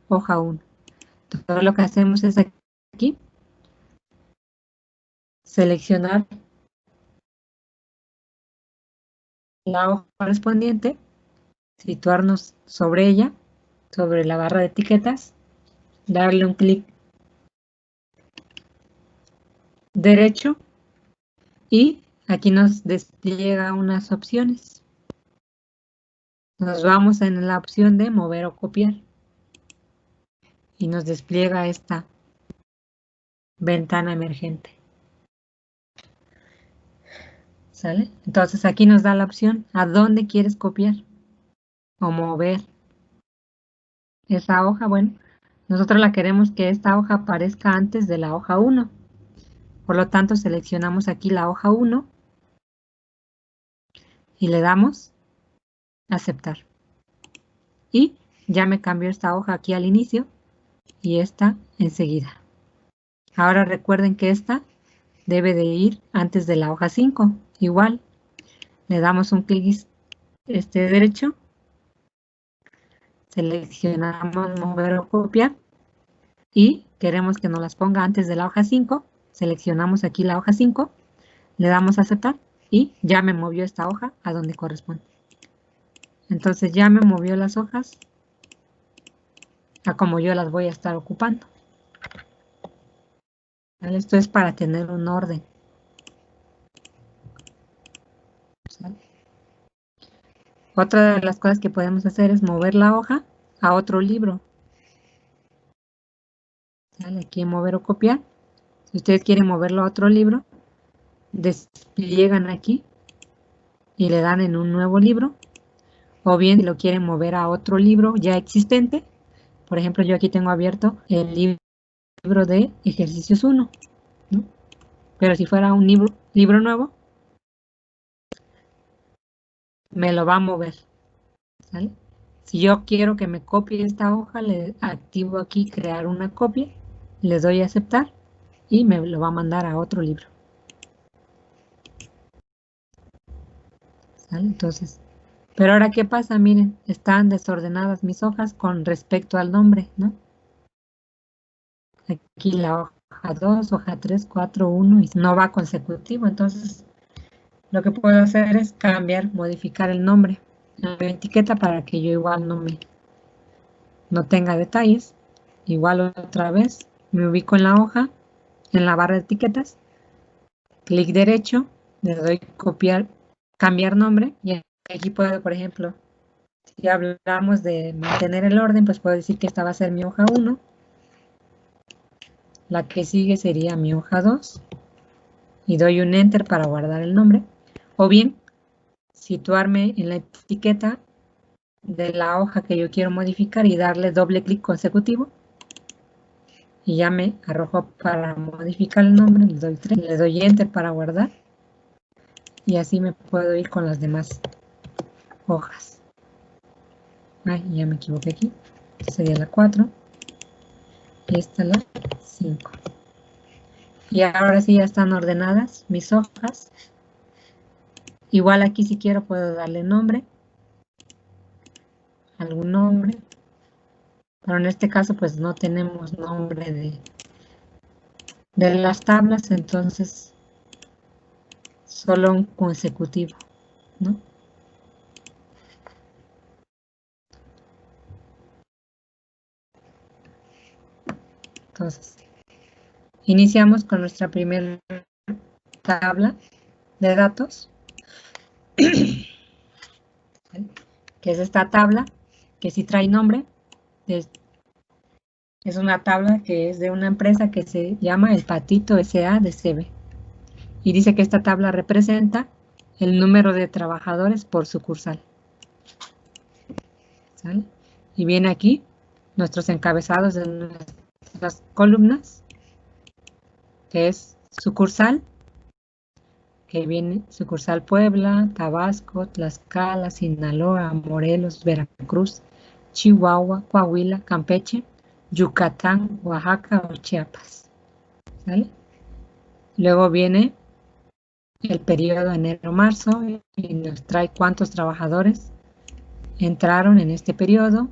hoja 1. Todo lo que hacemos es aquí, seleccionar la hoja correspondiente, situarnos sobre ella, sobre la barra de etiquetas, darle un clic derecho y aquí nos despliega unas opciones. Nos vamos en la opción de mover o copiar y nos despliega esta ventana emergente. ¿Sale? Entonces aquí nos da la opción a dónde quieres copiar o mover esa hoja, bueno, nosotros la queremos que esta hoja aparezca antes de la hoja 1. Por lo tanto, seleccionamos aquí la hoja 1 y le damos aceptar. Y ya me cambió esta hoja aquí al inicio y esta enseguida. Ahora recuerden que esta debe de ir antes de la hoja 5. Igual, le damos un clic derecho, seleccionamos mover o copiar y queremos que nos las ponga antes de la hoja 5. Seleccionamos aquí la hoja 5, le damos a aceptar y ya me movió esta hoja a donde corresponde. Entonces ya me movió las hojas a como yo las voy a estar ocupando. ¿Vale? Esto es para tener un orden. ¿Sale? Otra de las cosas que podemos hacer es mover la hoja a otro libro. ¿Sale? Aquí en mover o copiar. Si ustedes quieren moverlo a otro libro, despliegan aquí y le dan en un nuevo libro. O bien si lo quieren mover a otro libro ya existente. Por ejemplo, yo aquí tengo abierto el libro de ejercicios 1. ¿No? Pero si fuera un libro nuevo, me lo va a mover. ¿Sale? Si yo quiero que me copie esta hoja, le activo aquí crear una copia, le doy a aceptar y me lo va a mandar a otro libro. ¿Sale? Entonces, pero ahora ¿qué pasa? Miren, están desordenadas mis hojas con respecto al nombre, ¿no? Aquí la hoja 2, hoja 3, 4, 1 y no va consecutivo, entonces lo que puedo hacer es cambiar, modificar el nombre en la etiqueta para que yo igual no tenga detalles. Igual otra vez me ubico en la hoja, en la barra de etiquetas, clic derecho, le doy copiar, cambiar nombre y aquí puedo, por ejemplo, si hablamos de mantener el orden, pues puedo decir que esta va a ser mi hoja 1, la que sigue sería mi hoja 2 y doy un enter para guardar el nombre, o bien situarme en la etiqueta de la hoja que yo quiero modificar y darle doble clic consecutivo y ya me arrojo para modificar el nombre, le doy enter para guardar y así me puedo ir con las demás hojas. Ay, ya me equivoqué aquí, esta sería la 4 y esta la 5. Y ahora sí ya están ordenadas mis hojas. Igual aquí si quiero puedo darle nombre, algún nombre, pero en este caso pues no tenemos nombre de las tablas, entonces solo un consecutivo, ¿no? Entonces, iniciamos con nuestra primera tabla de datos, que es esta tabla, que sí trae nombre. Es una tabla que es de una empresa que se llama El Patito S.A. de CB. Y dice que esta tabla representa el número de trabajadores por sucursal. ¿Sale? Y viene aquí nuestros encabezados de nuestras columnas, que es sucursal, que viene sucursal Puebla, Tabasco, Tlaxcala, Sinaloa, Morelos, Veracruz, Chihuahua, Coahuila, Campeche, Yucatán, Oaxaca o Chiapas. ¿Sale? Luego viene el periodo enero-marzo y nos trae cuántos trabajadores entraron en este periodo,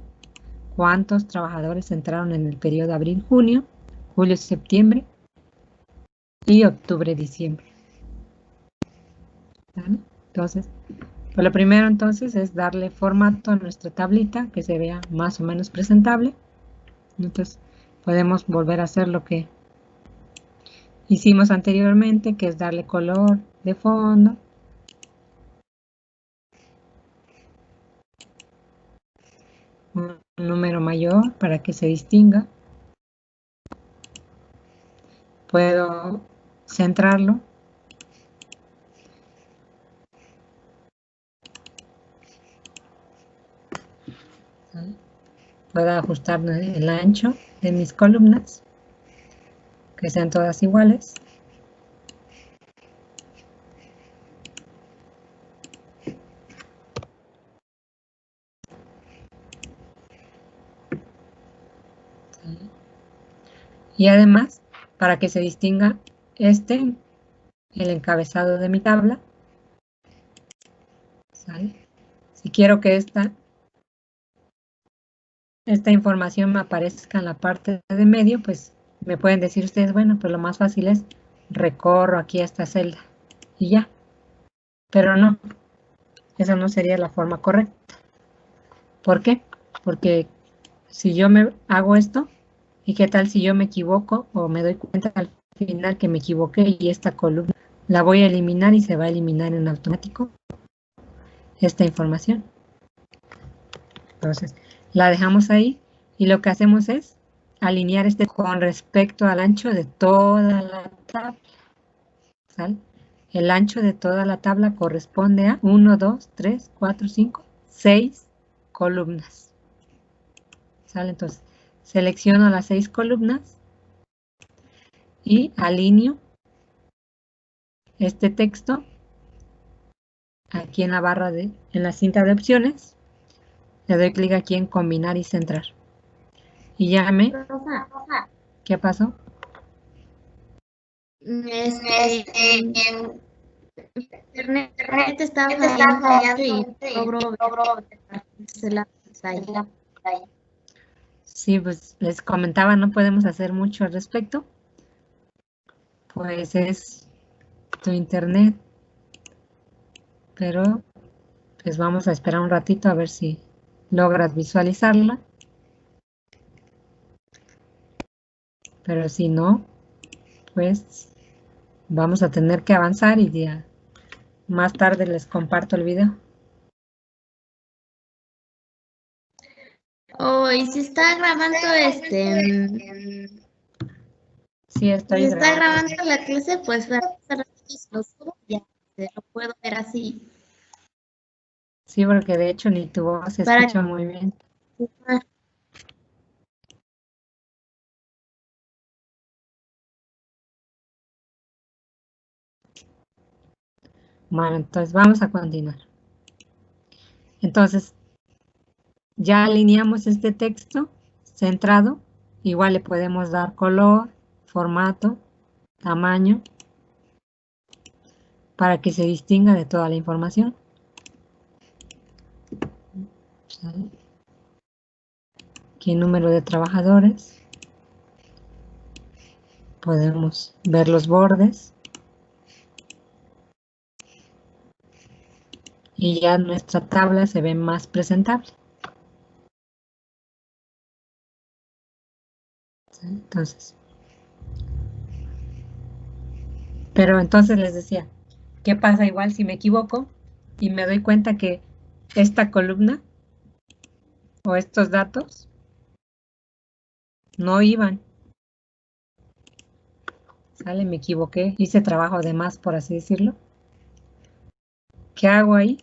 cuántos trabajadores entraron en el periodo abril-junio, julio-septiembre y octubre-diciembre. ¿Vale? Entonces, pues lo primero entonces es darle formato a nuestra tablita que se vea más o menos presentable. Entonces podemos volver a hacer lo que hicimos anteriormente, que es darle color de fondo. Un número mayor para que se distinga. Puedo centrarlo. ¿Vale? pueda ajustar el ancho de mis columnas, que sean todas iguales. Y además, para que se distinga el encabezado de mi tabla, ¿sale? Si quiero que esta información me aparezca en la parte de medio, pues me pueden decir ustedes, bueno, pues lo más fácil es recorro aquí a esta celda y ya. Pero no, esa no sería la forma correcta. ¿Por qué? Porque si yo me hago esto, ¿y qué tal si yo me equivoco o me doy cuenta al final que me equivoqué y esta columna la voy a eliminar y se va a eliminar en automático esta información? Entonces, la dejamos ahí y lo que hacemos es alinear con respecto al ancho de toda la tabla. ¿Sale? El ancho de toda la tabla corresponde a 1, 2, 3, 4, 5, 6 columnas. ¿Sale? Entonces, selecciono las 6 columnas y alineo este texto aquí en la barra en la cinta de opciones. Le doy clic aquí en combinar y centrar. Y ya ¿Qué pasó? Internet está fallando y logro la pantalla. Sí, pues les comentaba, no podemos hacer mucho al respecto. Pues es tu internet. Pero pues vamos a esperar un ratito a ver si logras visualizarla. Pero si no, pues vamos a tener que avanzar y ya más tarde les comparto el video. Y si está grabando Sí, estoy si está grabando. grabando la clase, pues lo subo, ya lo puedo ver así. Sí, porque de hecho ni tu voz se escucha muy bien. Bueno, entonces vamos a continuar. Entonces, ya alineamos este texto centrado. Igual le podemos dar color, formato, tamaño, para que se distinga de toda la información. Aquí número de trabajadores. Podemos ver los bordes. Y ya nuestra tabla se ve más presentable. Entonces. Pero entonces les decía, ¿qué pasa igual si me equivoco y me doy cuenta que esta columna o estos datos no iban? ¿Sale? Me equivoqué, hice trabajo de más, por así decirlo. ¿Qué hago ahí?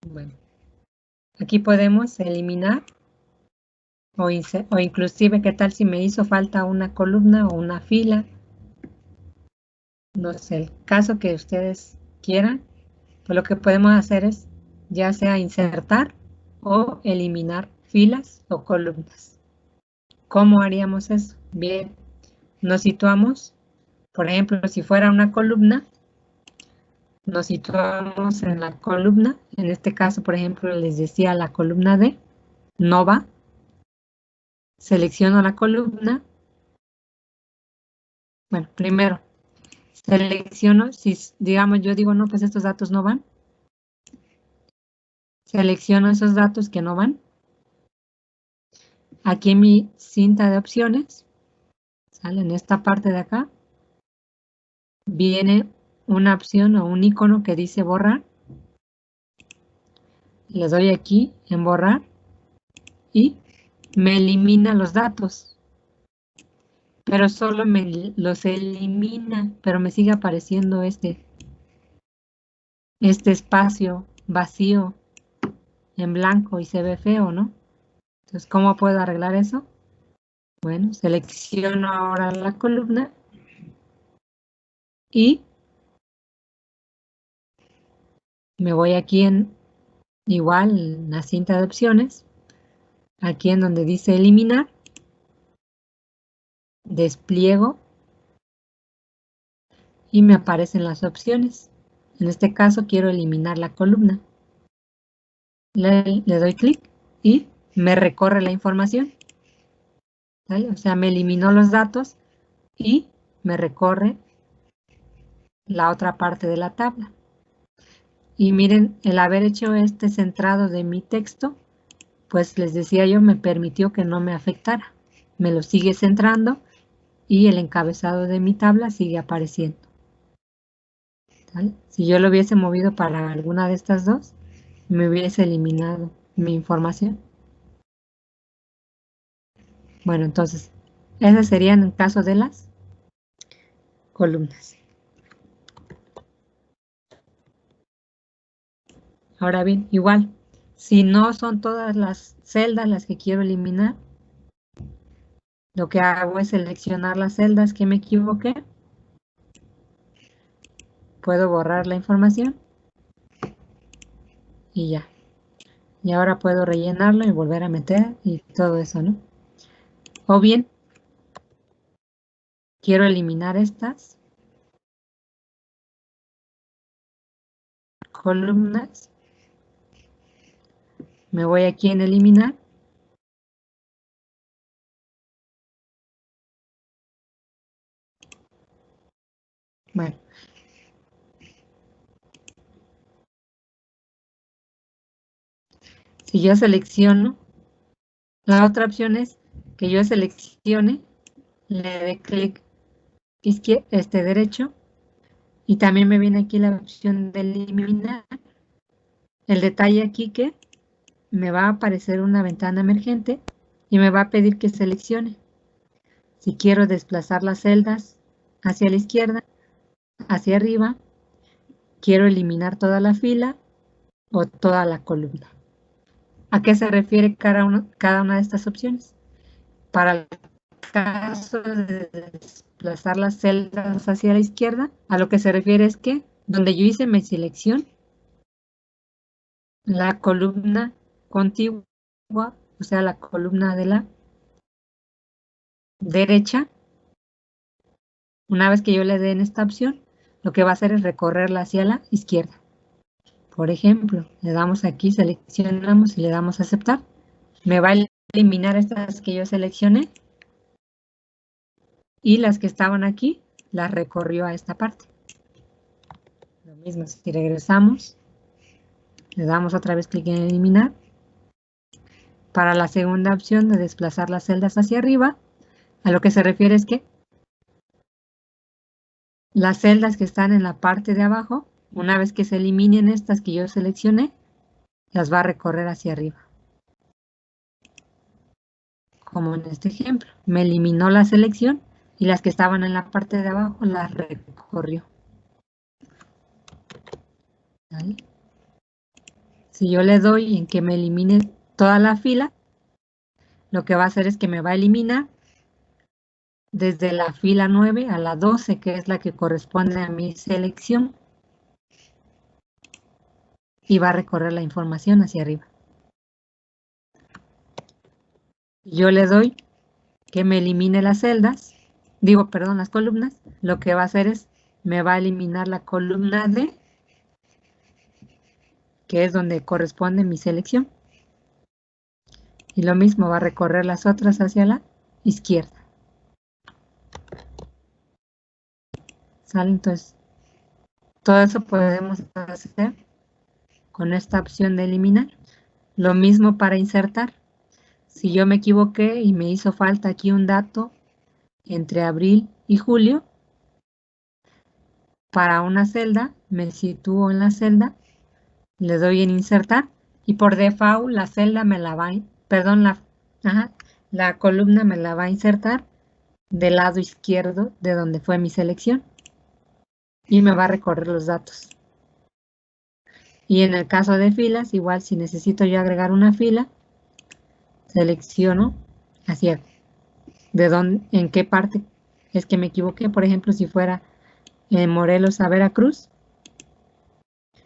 Bueno, aquí podemos eliminar o inclusive, ¿qué tal si me hizo falta una columna o una fila? No sé, el caso que ustedes quieran, pues lo que podemos hacer es ya sea insertar o eliminar filas o columnas. ¿Cómo haríamos eso? Bien, nos situamos, por ejemplo, si fuera una columna, nos situamos en la columna, en este caso, por ejemplo, les decía la columna D, no va, selecciono la columna, bueno, primero, selecciono, si digamos yo digo, no, pues estos datos no van, selecciono esos datos que no van, aquí en mi cinta de opciones, ¿sale? En esta parte de acá, viene una opción o un icono que dice borrar, le doy aquí en borrar y me elimina los datos, pero solo me los elimina, pero me sigue apareciendo este espacio vacío en blanco y se ve feo, ¿no? Entonces, ¿cómo puedo arreglar eso? Bueno, selecciono ahora la columna y me voy aquí en igual en la cinta de opciones, aquí en donde dice eliminar, despliego y me aparecen las opciones. En este caso quiero eliminar la columna. Le doy clic y me recorre la información. ¿Vale? O sea, me eliminó los datos y me recorre la otra parte de la tabla. Y miren, el haber hecho este centrado de mi texto, pues les decía yo, me permitió que no me afectara. Me lo sigue centrando y el encabezado de mi tabla sigue apareciendo. ¿Vale? Si yo lo hubiese movido para alguna de estas dos, me hubiese eliminado mi información. Bueno, entonces, esas serían en caso de las columnas. Ahora bien, igual, si no son todas las celdas las que quiero eliminar, lo que hago es seleccionar las celdas que me equivoqué. Puedo borrar la información y ya. Y ahora puedo rellenarlo y volver a meter y todo eso, ¿no? O bien, quiero eliminar estas columnas. Me voy aquí en eliminar. Bueno. Si yo selecciono, la otra opción es que yo seleccione, le dé clic derecho y también me viene aquí la opción de eliminar. El detalle aquí que me va a aparecer una ventana emergente y me va a pedir que seleccione si quiero desplazar las celdas hacia la izquierda, hacia arriba, quiero eliminar toda la fila o toda la columna. ¿A qué se refiere cada una de estas opciones? Para el caso de desplazar las celdas hacia la izquierda, a lo que se refiere es que donde yo hice mi selección, la columna contigua, o sea, la columna de la derecha, una vez que yo le dé en esta opción, lo que va a hacer es recorrerla hacia la izquierda. Por ejemplo, le damos aquí, seleccionamos y le damos a aceptar. Me va a eliminar estas que yo seleccioné y las que estaban aquí las recorrió a esta parte. Lo mismo, si regresamos, le damos otra vez clic en eliminar. Para la segunda opción de desplazar las celdas hacia arriba, a lo que se refiere es que las celdas que están en la parte de abajo, una vez que se eliminen estas que yo seleccioné, las va a recorrer hacia arriba. Como en este ejemplo, me eliminó la selección y las que estaban en la parte de abajo las recorrió. ¿Vale? Si yo le doy en que me elimine toda la fila, lo que va a hacer es que me va a eliminar desde la fila 9 a la 12, que es la que corresponde a mi selección, y va a recorrer la información hacia arriba. Yo le doy que me elimine las celdas, las columnas, lo que va a hacer es, me va a eliminar la columna D, que es donde corresponde mi selección. Y lo mismo, va a recorrer las otras hacia la izquierda. ¿Sale? Entonces, todo eso podemos hacer con esta opción de eliminar. Lo mismo para insertar. Si yo me equivoqué y me hizo falta aquí un dato entre abril y julio, para una celda, me sitúo en la celda, le doy en insertar y por default la celda me la va, la columna me la va a insertar del lado izquierdo de donde fue mi selección y me va a recorrer los datos. Y en el caso de filas, igual si necesito yo agregar una fila, selecciono hacia de dónde, en qué parte es que me equivoqué. Por ejemplo, si fuera Morelos a Veracruz,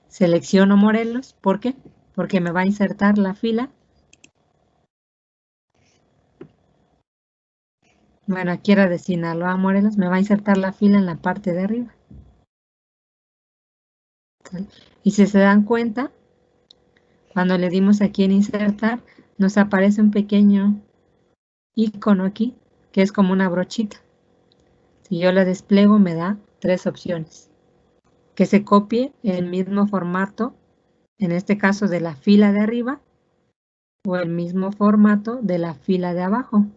selecciono Morelos. ¿Por qué? Porque me va a insertar la fila. Bueno, aquí era de Sinaloa a Morelos, me va a insertar la fila en la parte de arriba. ¿Sí? Y si se dan cuenta, cuando le dimos aquí en insertar, nos aparece un pequeño icono aquí, que es como una brochita. Si yo la despliego, me da 3 opciones. Que se copie el mismo formato, en este caso de la fila de arriba, o el mismo formato de la fila de abajo.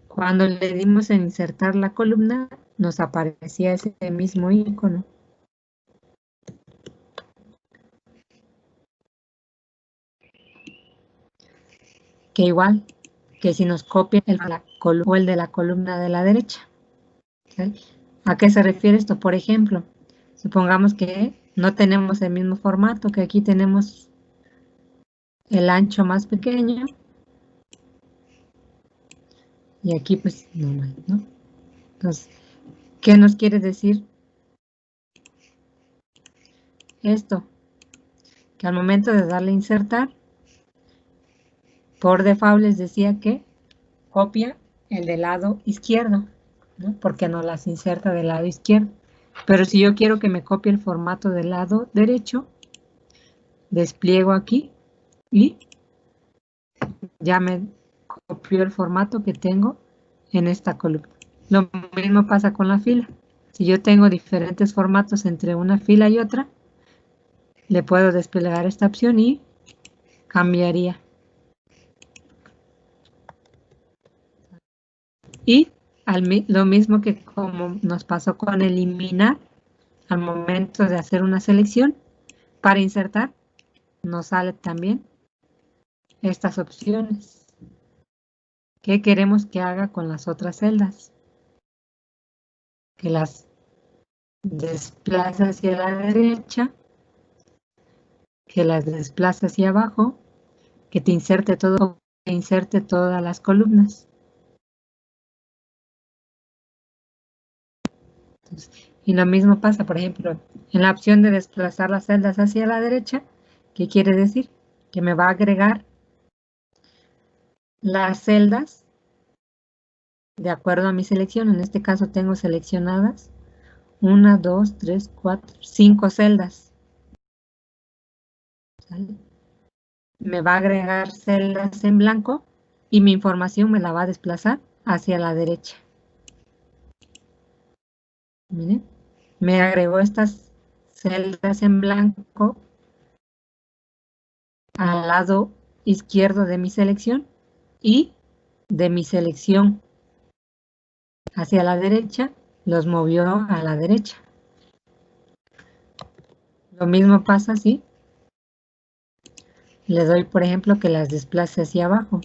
Cuando le dimos en insertar la columna, nos aparecía ese mismo icono. Que igual que si nos copia el de la columna de la derecha. ¿Sí? ¿A qué se refiere esto? Por ejemplo, supongamos que no tenemos el mismo formato, que aquí tenemos el ancho más pequeño y aquí pues normal, ¿no? Entonces, ¿qué nos quiere decir esto? Que al momento de darle a insertar, por default les decía que copia el del lado izquierdo, ¿no? Porque nos las inserta del lado izquierdo. Pero si yo quiero que me copie el formato del lado derecho, despliego aquí y ya me copió el formato que tengo en esta columna. Lo mismo pasa con la fila. Si yo tengo diferentes formatos entre una fila y otra, le puedo desplegar esta opción y cambiaría. Y lo mismo que como nos pasó con eliminar, al momento de hacer una selección, para insertar, nos sale también estas opciones. ¿Qué queremos que haga con las otras celdas? Que las desplace hacia la derecha, que las desplace hacia abajo, que te inserte todo, que inserte todas las columnas. Entonces, y lo mismo pasa, por ejemplo, en la opción de desplazar las celdas hacia la derecha. ¿Qué quiere decir? Que me va a agregar las celdas de acuerdo a mi selección. En este caso tengo seleccionadas 1, 2, 3, 4, 5 celdas. ¿Sale? Me va a agregar celdas en blanco y mi información me la va a desplazar hacia la derecha. Miren, me agregó estas celdas en blanco al lado izquierdo de mi selección y de mi selección hacia la derecha los movió a la derecha. Lo mismo pasa si le doy, por ejemplo, que las desplace hacia abajo.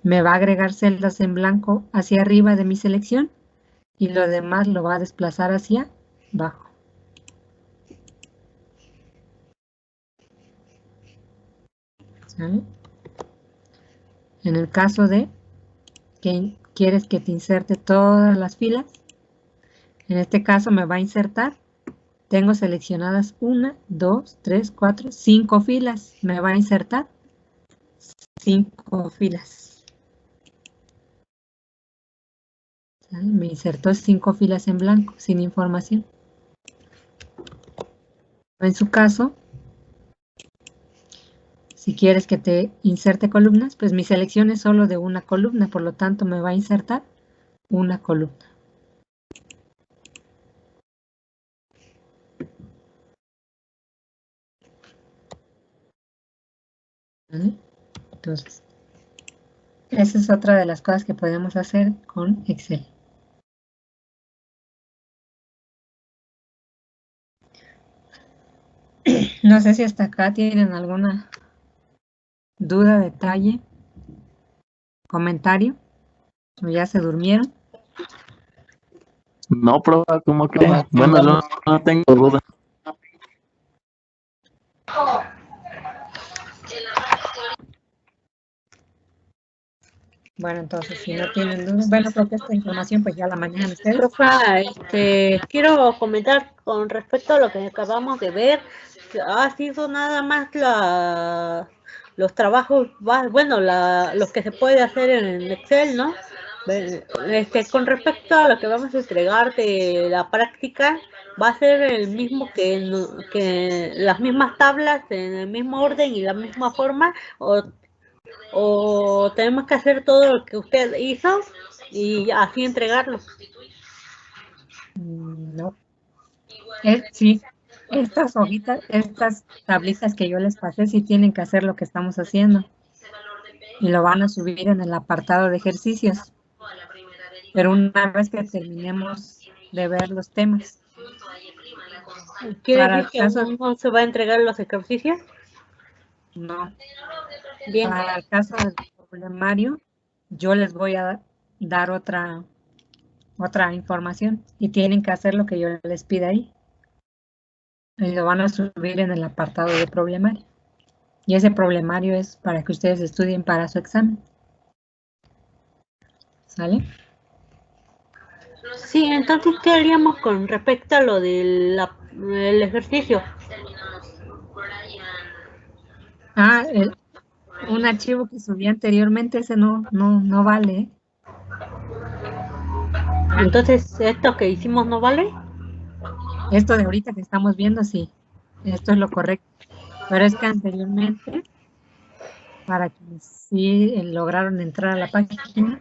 Me va a agregar celdas en blanco hacia arriba de mi selección y lo demás lo va a desplazar hacia abajo. ¿Sale? En el caso de que quieres que te inserte todas las filas, en este caso me va a insertar. Tengo seleccionadas 1, 2, 3, 4, 5 filas. Me va a insertar 5 filas. ¿Sale? Me insertó 5 filas en blanco, sin información. En su caso, si quieres que te inserte columnas, pues mi selección es solo de una columna, por lo tanto me va a insertar una columna. ¿Vale? Entonces, esa es otra de las cosas que podemos hacer con Excel. No sé si hasta acá tienen alguna duda, detalle, comentario, o ya se durmieron. No, profa, ¿cómo que? Bueno, yo no tengo duda. Bueno, entonces, si no tienen dudas, bueno, creo que esta información pues ya la manejan ustedes. Profa, quiero comentar con respecto a lo que acabamos de ver, que ha sido nada más los trabajos, bueno, los que se puede hacer en Excel, ¿no? Con respecto a lo que vamos a entregar de la práctica, va a ser el mismo que las mismas tablas en el mismo orden y la misma forma, o tenemos que hacer todo lo que usted hizo y así entregarlo. No. Sí, estas hojitas, estas tablitas que yo les pasé, sí tienen que hacer lo que estamos haciendo. Y lo van a subir en el apartado de ejercicios. Pero una vez que terminemos de ver los temas. ¿Quiere Para decir el que caso- aún no se va a entregar los ejercicios? No. Bien. Para el caso del problemario, yo les voy a dar otra información y tienen que hacer lo que yo les pida ahí. Y lo van a subir en el apartado de problemario. Y ese problemario es para que ustedes estudien para su examen. ¿Sale? Sí, entonces, ¿qué haríamos con respecto a lo del ejercicio? Un archivo que subí anteriormente, ese no vale. ¿Eh? Entonces, ¿esto que hicimos no vale? Esto de ahorita que estamos viendo, sí. Esto es lo correcto. Pero es que anteriormente, para quienes sí lograron entrar a la página,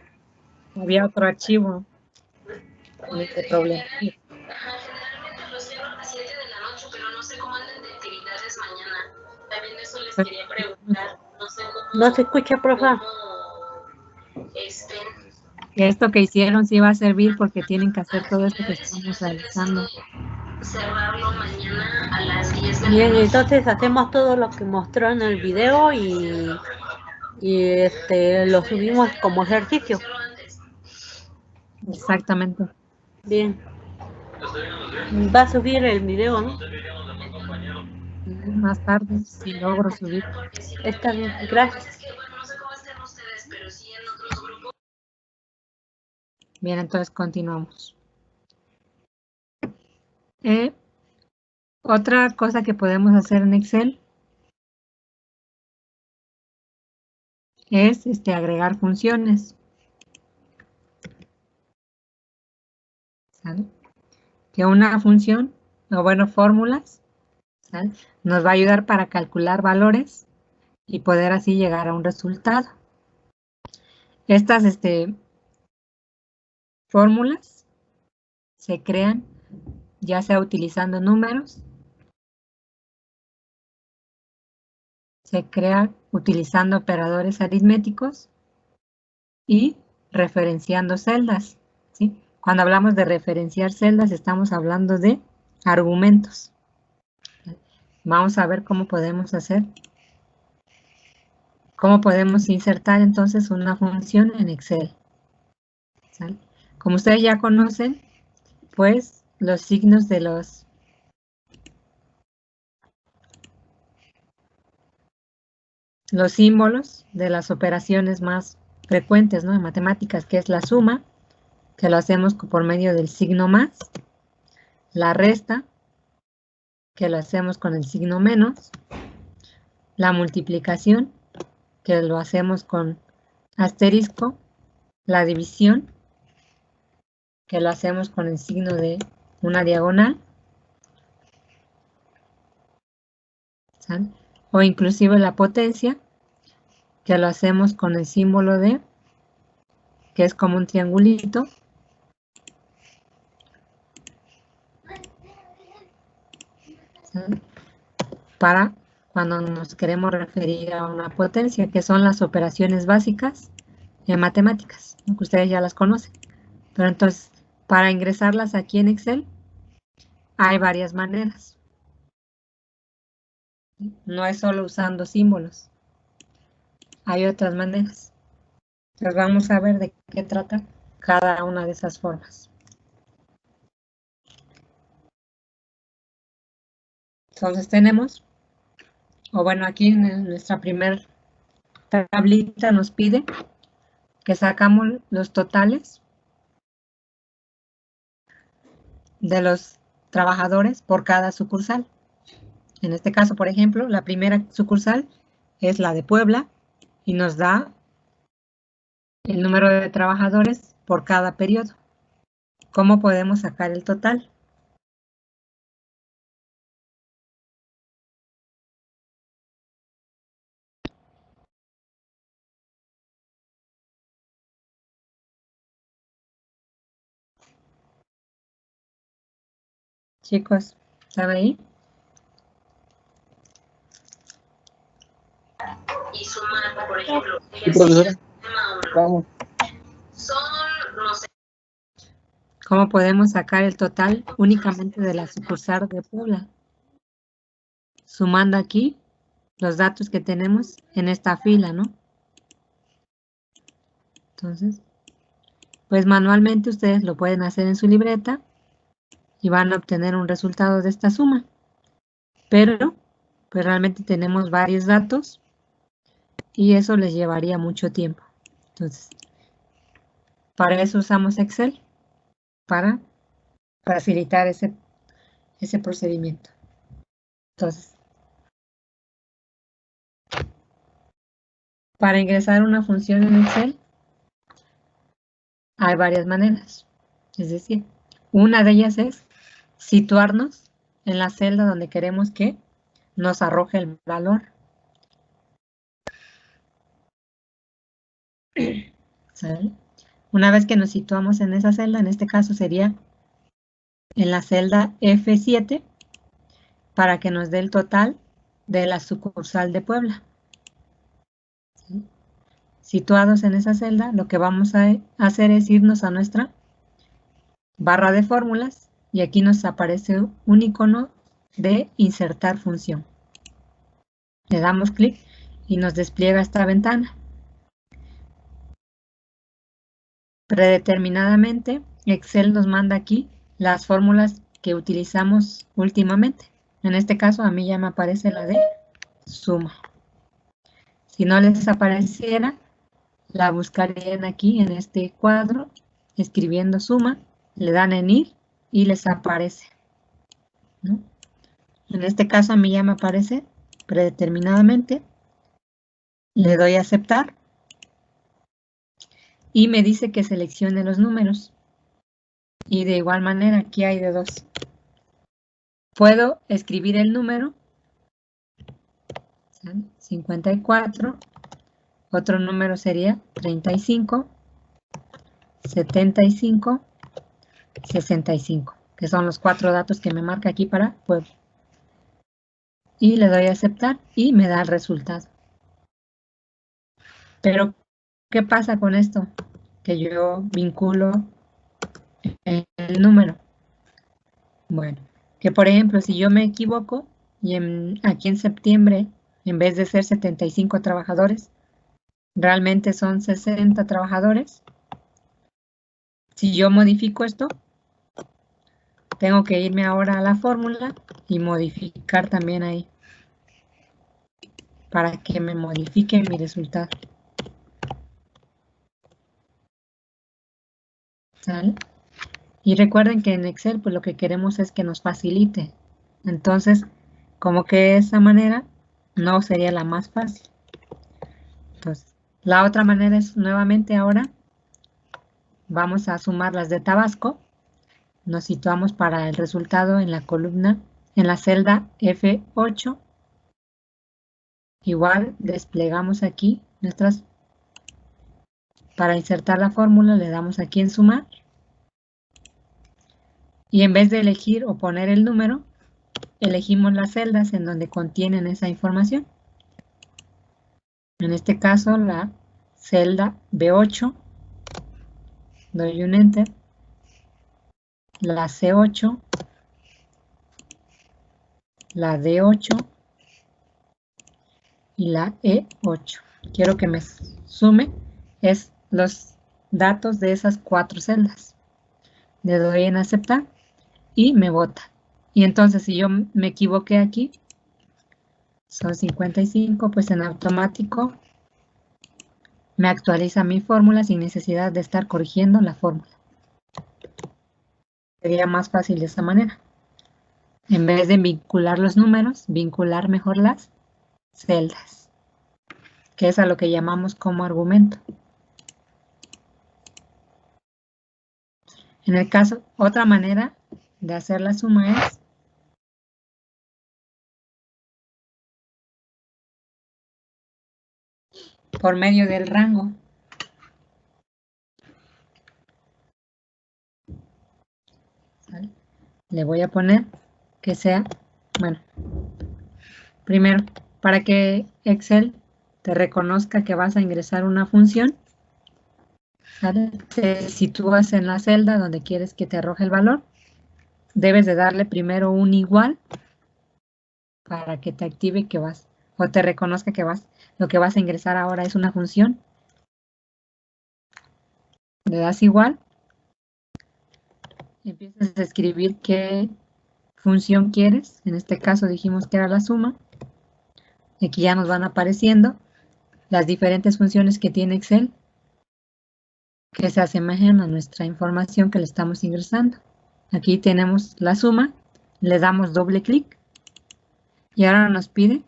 había otro archivo de problema. Generalmente lo cierro a las 7 de la noche, pero no sé cómo andan de actividades mañana. También eso les quería preguntar. No sé cómo. No se escucha, profa. Esto que hicieron sí va a servir porque tienen que hacer todo esto que estamos realizando. Cerrarlo mañana a las 10 de la Bien, noche. entonces hacemos todo lo que mostró en el video y lo subimos como ejercicio. Exactamente. Bien. Va a subir el video, ¿no? Más tarde, si logro subir. Está bien, gracias. Bien, entonces continuamos. Otra cosa que podemos hacer en Excel es agregar funciones. ¿Sale? Que una función, o bueno, fórmulas, ¿sale? Nos va a ayudar para calcular valores y poder así llegar a un resultado. Estas fórmulas se crean ya sea utilizando números, se crea utilizando operadores aritméticos y referenciando celdas, ¿sí? Cuando hablamos de referenciar celdas, estamos hablando de argumentos. Vamos a ver cómo podemos hacer. ¿Cómo podemos insertar entonces una función en Excel? ¿Sale? Como ustedes ya conocen, pues los signos de los símbolos de las operaciones más frecuentes, ¿no? En matemáticas, que es la suma, que lo hacemos por medio del signo más, la resta, que lo hacemos con el signo menos, la multiplicación, que lo hacemos con asterisco, la división, que lo hacemos con el signo de una diagonal, ¿sale? O inclusive la potencia, que lo hacemos con el símbolo de, que es como un triangulito, ¿sale? Para cuando nos queremos referir a una potencia, que son las operaciones básicas en matemáticas, que ustedes ya las conocen. Pero entonces, para ingresarlas aquí en Excel, hay varias maneras. No es solo usando símbolos. Hay otras maneras. Entonces vamos a ver de qué trata cada una de esas formas. Entonces tenemos, o bueno, aquí en nuestra primer tablita nos pide que sacamos los totales de los trabajadores por cada sucursal. En este caso, por ejemplo, la primera sucursal es la de Puebla y nos da el número de trabajadores por cada periodo. ¿Cómo podemos sacar el total? Chicos, ¿saben ahí? Y sumar, por ejemplo, Sí, profesora. Vamos. son, no sé, ¿Cómo podemos sacar el total únicamente de la sucursal de Puebla? Sumando aquí los datos que tenemos en esta fila, ¿no? Entonces, pues manualmente ustedes lo pueden hacer en su libreta y van a obtener un resultado de esta suma. Pero, pues realmente tenemos varios datos y eso les llevaría mucho tiempo. Entonces, para eso usamos Excel, para facilitar ese procedimiento. Entonces, para ingresar una función en Excel, hay varias maneras. Es decir, una de ellas es situarnos en la celda donde queremos que nos arroje el valor. ¿Sale? Una vez que nos situamos en esa celda, en este caso sería en la celda F7, para que nos dé el total de la sucursal de Puebla. ¿Sí? Situados en esa celda, lo que vamos a hacer es irnos a nuestra barra de fórmulas y aquí nos aparece un icono de insertar función. Le damos clic y nos despliega esta ventana. Predeterminadamente, Excel nos manda aquí las fórmulas que utilizamos últimamente. En este caso, a mí ya me aparece la de suma. Si no les apareciera, la buscarían aquí en este cuadro, escribiendo suma, le dan en ir y les aparece, ¿no? En este caso, a mí ya me aparece predeterminadamente. Le doy a aceptar y me dice que seleccione los números. Y de igual manera, aquí hay de dos. Puedo escribir el número, ¿sí? 54, otro número sería 35, 75, 65, que son los 4 datos que me marca aquí para Puebla. Y le doy a aceptar y me da el resultado. Pero, ¿qué pasa con esto? Que yo vinculo el número. Bueno, que por ejemplo, si yo me equivoco y aquí en septiembre, en vez de ser 75 trabajadores, realmente son 60 trabajadores. Si yo modifico esto, tengo que irme ahora a la fórmula y modificar también ahí, para que me modifique mi resultado. ¿Sale? Y recuerden que en Excel, pues lo que queremos es que nos facilite. Entonces, como que esa manera no sería la más fácil. Entonces, la otra manera es nuevamente ahora, vamos a sumar las de Tabasco. Nos situamos para el resultado en la columna, en la celda F8. Igual desplegamos aquí nuestras, para insertar la fórmula le damos aquí en sumar. Y en vez de elegir o poner el número, elegimos las celdas en donde contienen esa información. En este caso, la celda B8, doy un enter, la C8, la D8 y la E8. Quiero que me sume los datos de esas 4 celdas. Le doy en aceptar y me bota. Y entonces, si yo me equivoqué aquí, son 55, pues en automático me actualiza mi fórmula sin necesidad de estar corrigiendo la fórmula. Sería más fácil de esa manera. En vez de vincular los números, vincular mejor las celdas, que es a lo que llamamos como argumento. En el caso, otra manera de hacer la suma es por medio del rango. ¿Vale? Le voy a poner que sea, bueno, primero, para que Excel te reconozca que vas a ingresar una función, ¿vale? Te sitúas en la celda donde quieres que te arroje el valor. Debes de darle primero un igual para que te active que vas, o te reconozca que lo que vas a ingresar ahora es una función. Le das igual. Empiezas a escribir qué función quieres. En este caso dijimos que era la suma. Aquí ya nos van apareciendo las diferentes funciones que tiene Excel que se asemejan a nuestra información que le estamos ingresando. Aquí tenemos la suma, le damos doble clic y ahora nos pide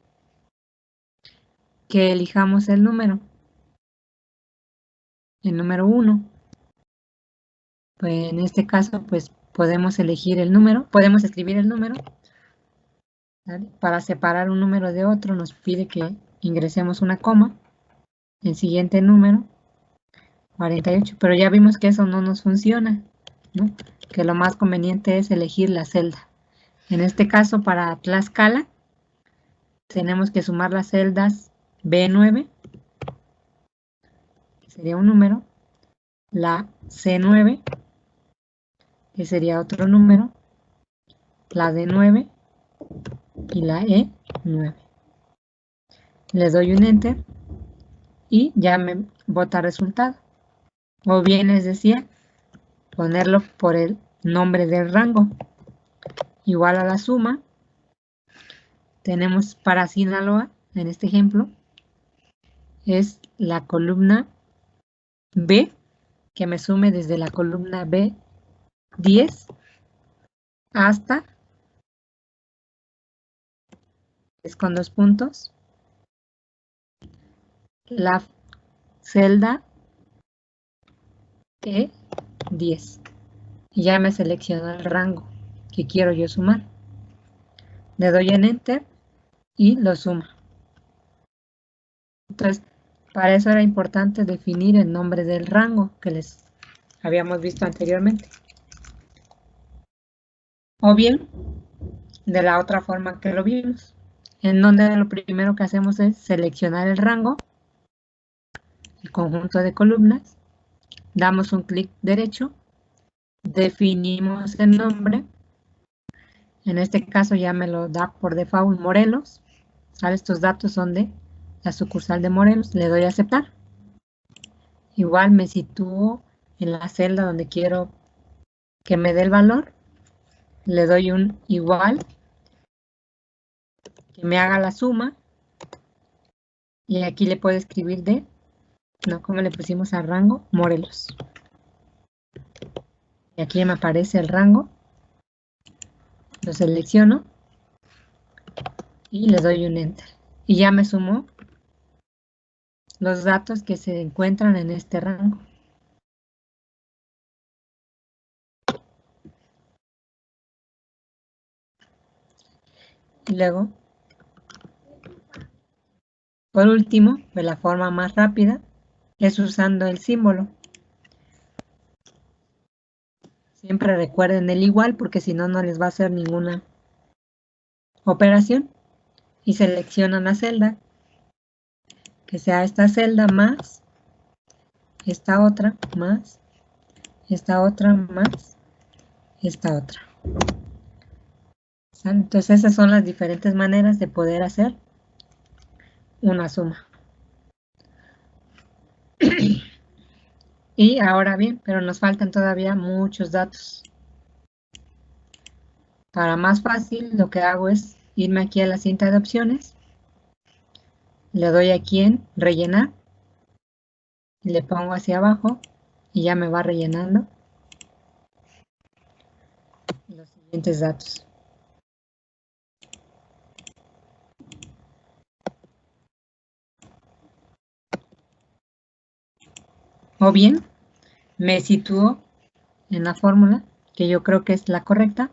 que elijamos el número 1. Pues en este caso, pues podemos elegir el número, podemos escribir el número. ¿Vale? Para separar un número de otro nos pide que ingresemos una coma. El siguiente número, 48, pero ya vimos que eso no nos funciona, ¿no? Que lo más conveniente es elegir la celda. En este caso, para Tlaxcala, tenemos que sumar las celdas B9, que sería un número, la C9, que sería otro número, la D9 y la E9. Le doy un Enter y ya me bota resultado. O bien les decía, ponerlo por el nombre del rango. Igual a la suma. Tenemos para Sinaloa, en este ejemplo, es la columna B, que me sume desde la columna B10 hasta, es con 2 puntos, la celda E10. Y ya me seleccionó el rango que quiero yo sumar. Le doy en Enter y lo suma. Entonces, para eso era importante definir el nombre del rango que les habíamos visto anteriormente. O bien, de la otra forma que lo vimos, en donde lo primero que hacemos es seleccionar el rango, el conjunto de columnas, damos un clic derecho, definimos el nombre, en este caso ya me lo da por default Morelos, ¿sale? Estos datos son de la sucursal de Morelos, le doy a aceptar. Igual me sitúo en la celda donde quiero que me dé el valor, le doy un igual, que me haga la suma, y aquí le puedo escribir como le pusimos al rango, Morelos. Y aquí me aparece el rango, lo selecciono y le doy un Enter. Y ya me sumó los datos que se encuentran en este rango. Y luego, por último, de la forma más rápida, es usando el símbolo. Siempre recuerden el igual porque si no, no les va a hacer ninguna operación. Y seleccionan la celda, que sea esta celda más, esta otra más, esta otra más, esta otra. Entonces esas son las diferentes maneras de poder hacer una suma. Y ahora bien, pero nos faltan todavía muchos datos. Para más fácil, lo que hago es irme aquí a la cinta de opciones. Le doy aquí en rellenar. y le pongo hacia abajo y ya me va rellenando los siguientes datos. O bien, me sitúo en la fórmula, que yo creo que es la correcta.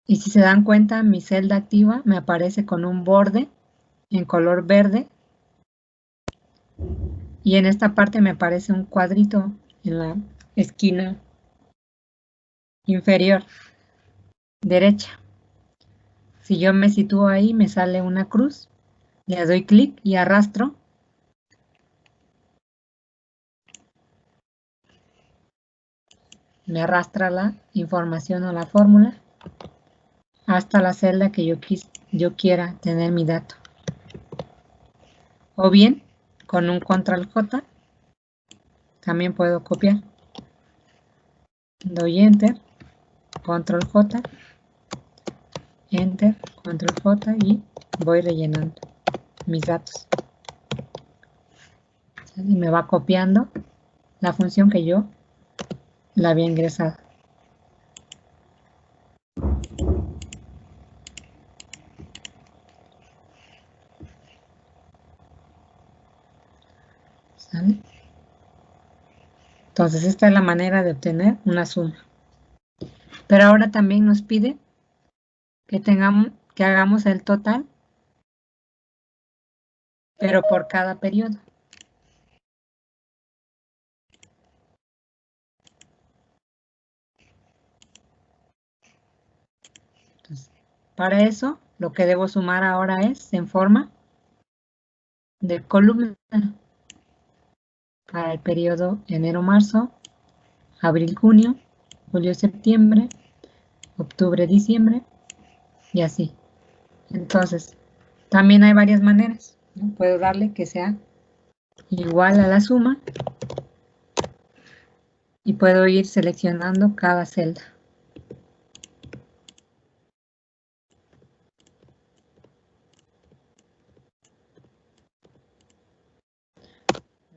Y si se dan cuenta, mi celda activa me aparece con un borde en color verde. Y en esta parte me aparece un cuadrito en la esquina inferior derecha. Si yo me sitúo ahí, me sale una cruz. Le doy clic y arrastro. Me arrastra la información o la fórmula hasta la celda que yo quiera tener mi dato. O bien, con un control J, también puedo copiar. Doy Enter, control J, Enter, control J y voy rellenando mis datos. Y me va copiando la función que yo la había ingresado. ¿Sale? Entonces esta es la manera de obtener una suma. Pero ahora también nos pide que hagamos el total, pero por cada periodo. Entonces, para eso, lo que debo sumar ahora es en forma de columna para el periodo enero-marzo, abril-junio, julio-septiembre, octubre-diciembre y así. Entonces, también hay varias maneras, ¿no? Puedo darle que sea igual a la suma y puedo ir seleccionando cada celda.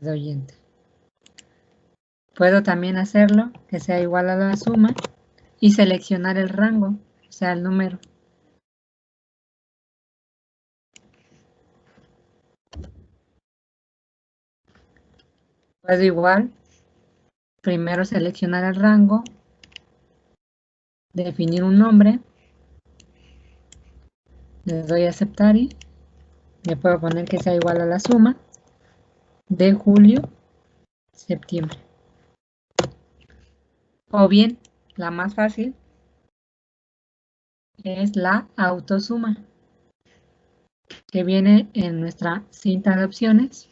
Doy Enter. Puedo también hacerlo que sea igual a la suma y seleccionar el rango, o sea, el número. Puedo igual primero seleccionar el rango, definir un nombre, le doy a aceptar y le puedo poner que sea igual a la suma de julio-septiembre. O bien, la más fácil es la autosuma, que viene en nuestra cinta de opciones.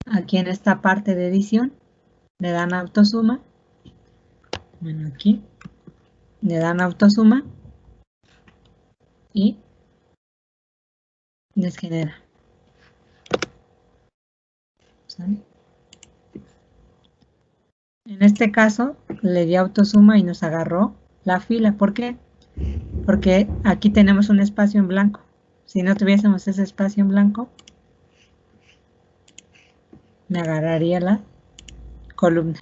Aquí en esta parte de edición le dan autosuma. Bueno, aquí le dan autosuma y les genera. ¿Sale? En este caso le di autosuma y nos agarró la fila. ¿Por qué? Porque aquí tenemos un espacio en blanco. Si no tuviésemos ese espacio en blanco, me agarraría la columna.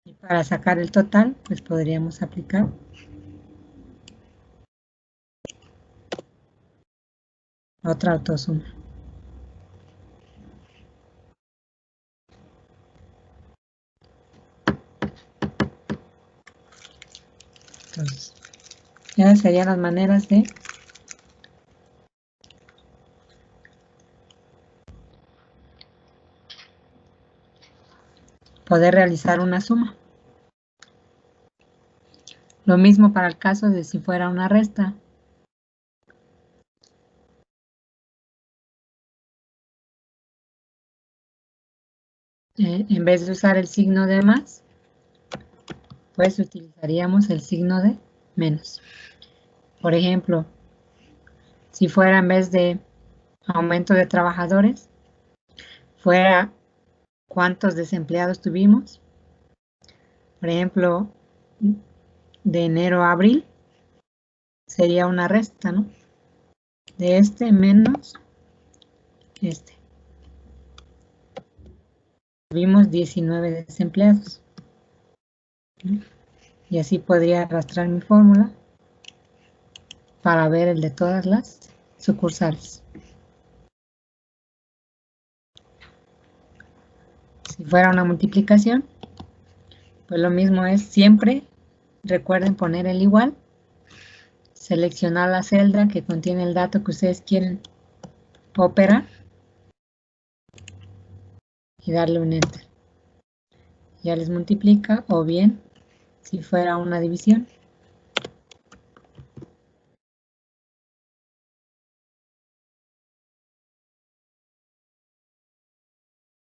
Y para sacar el total, pues podríamos aplicar otra autosuma. Entonces, ya serían las maneras de poder realizar una suma. Lo mismo para el caso de si fuera una resta. En vez de usar el signo de más, pues utilizaríamos el signo de menos. Por ejemplo, si fuera en vez de aumento de trabajadores, fuera cuántos desempleados tuvimos. Por ejemplo, de enero a abril, sería una resta, ¿no? De este menos este. Tuvimos 19 desempleados. ¿No? Y así podría arrastrar mi fórmula para ver el de todas las sucursales. Si fuera una multiplicación, pues lo mismo es siempre, recuerden poner el igual, seleccionar la celda que contiene el dato que ustedes quieren operar y darle un enter. Ya les multiplica, o bien, si fuera una división,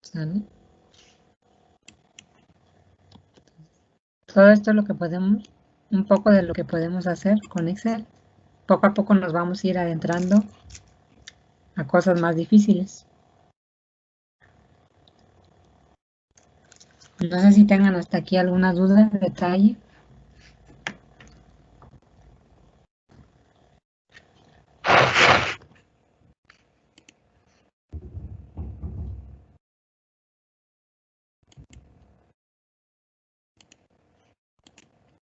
¿sale? Todo esto es lo que podemos, un poco de lo que podemos hacer con Excel. Poco a poco nos vamos a ir adentrando a cosas más difíciles. No sé si tengan hasta aquí alguna duda, detalle.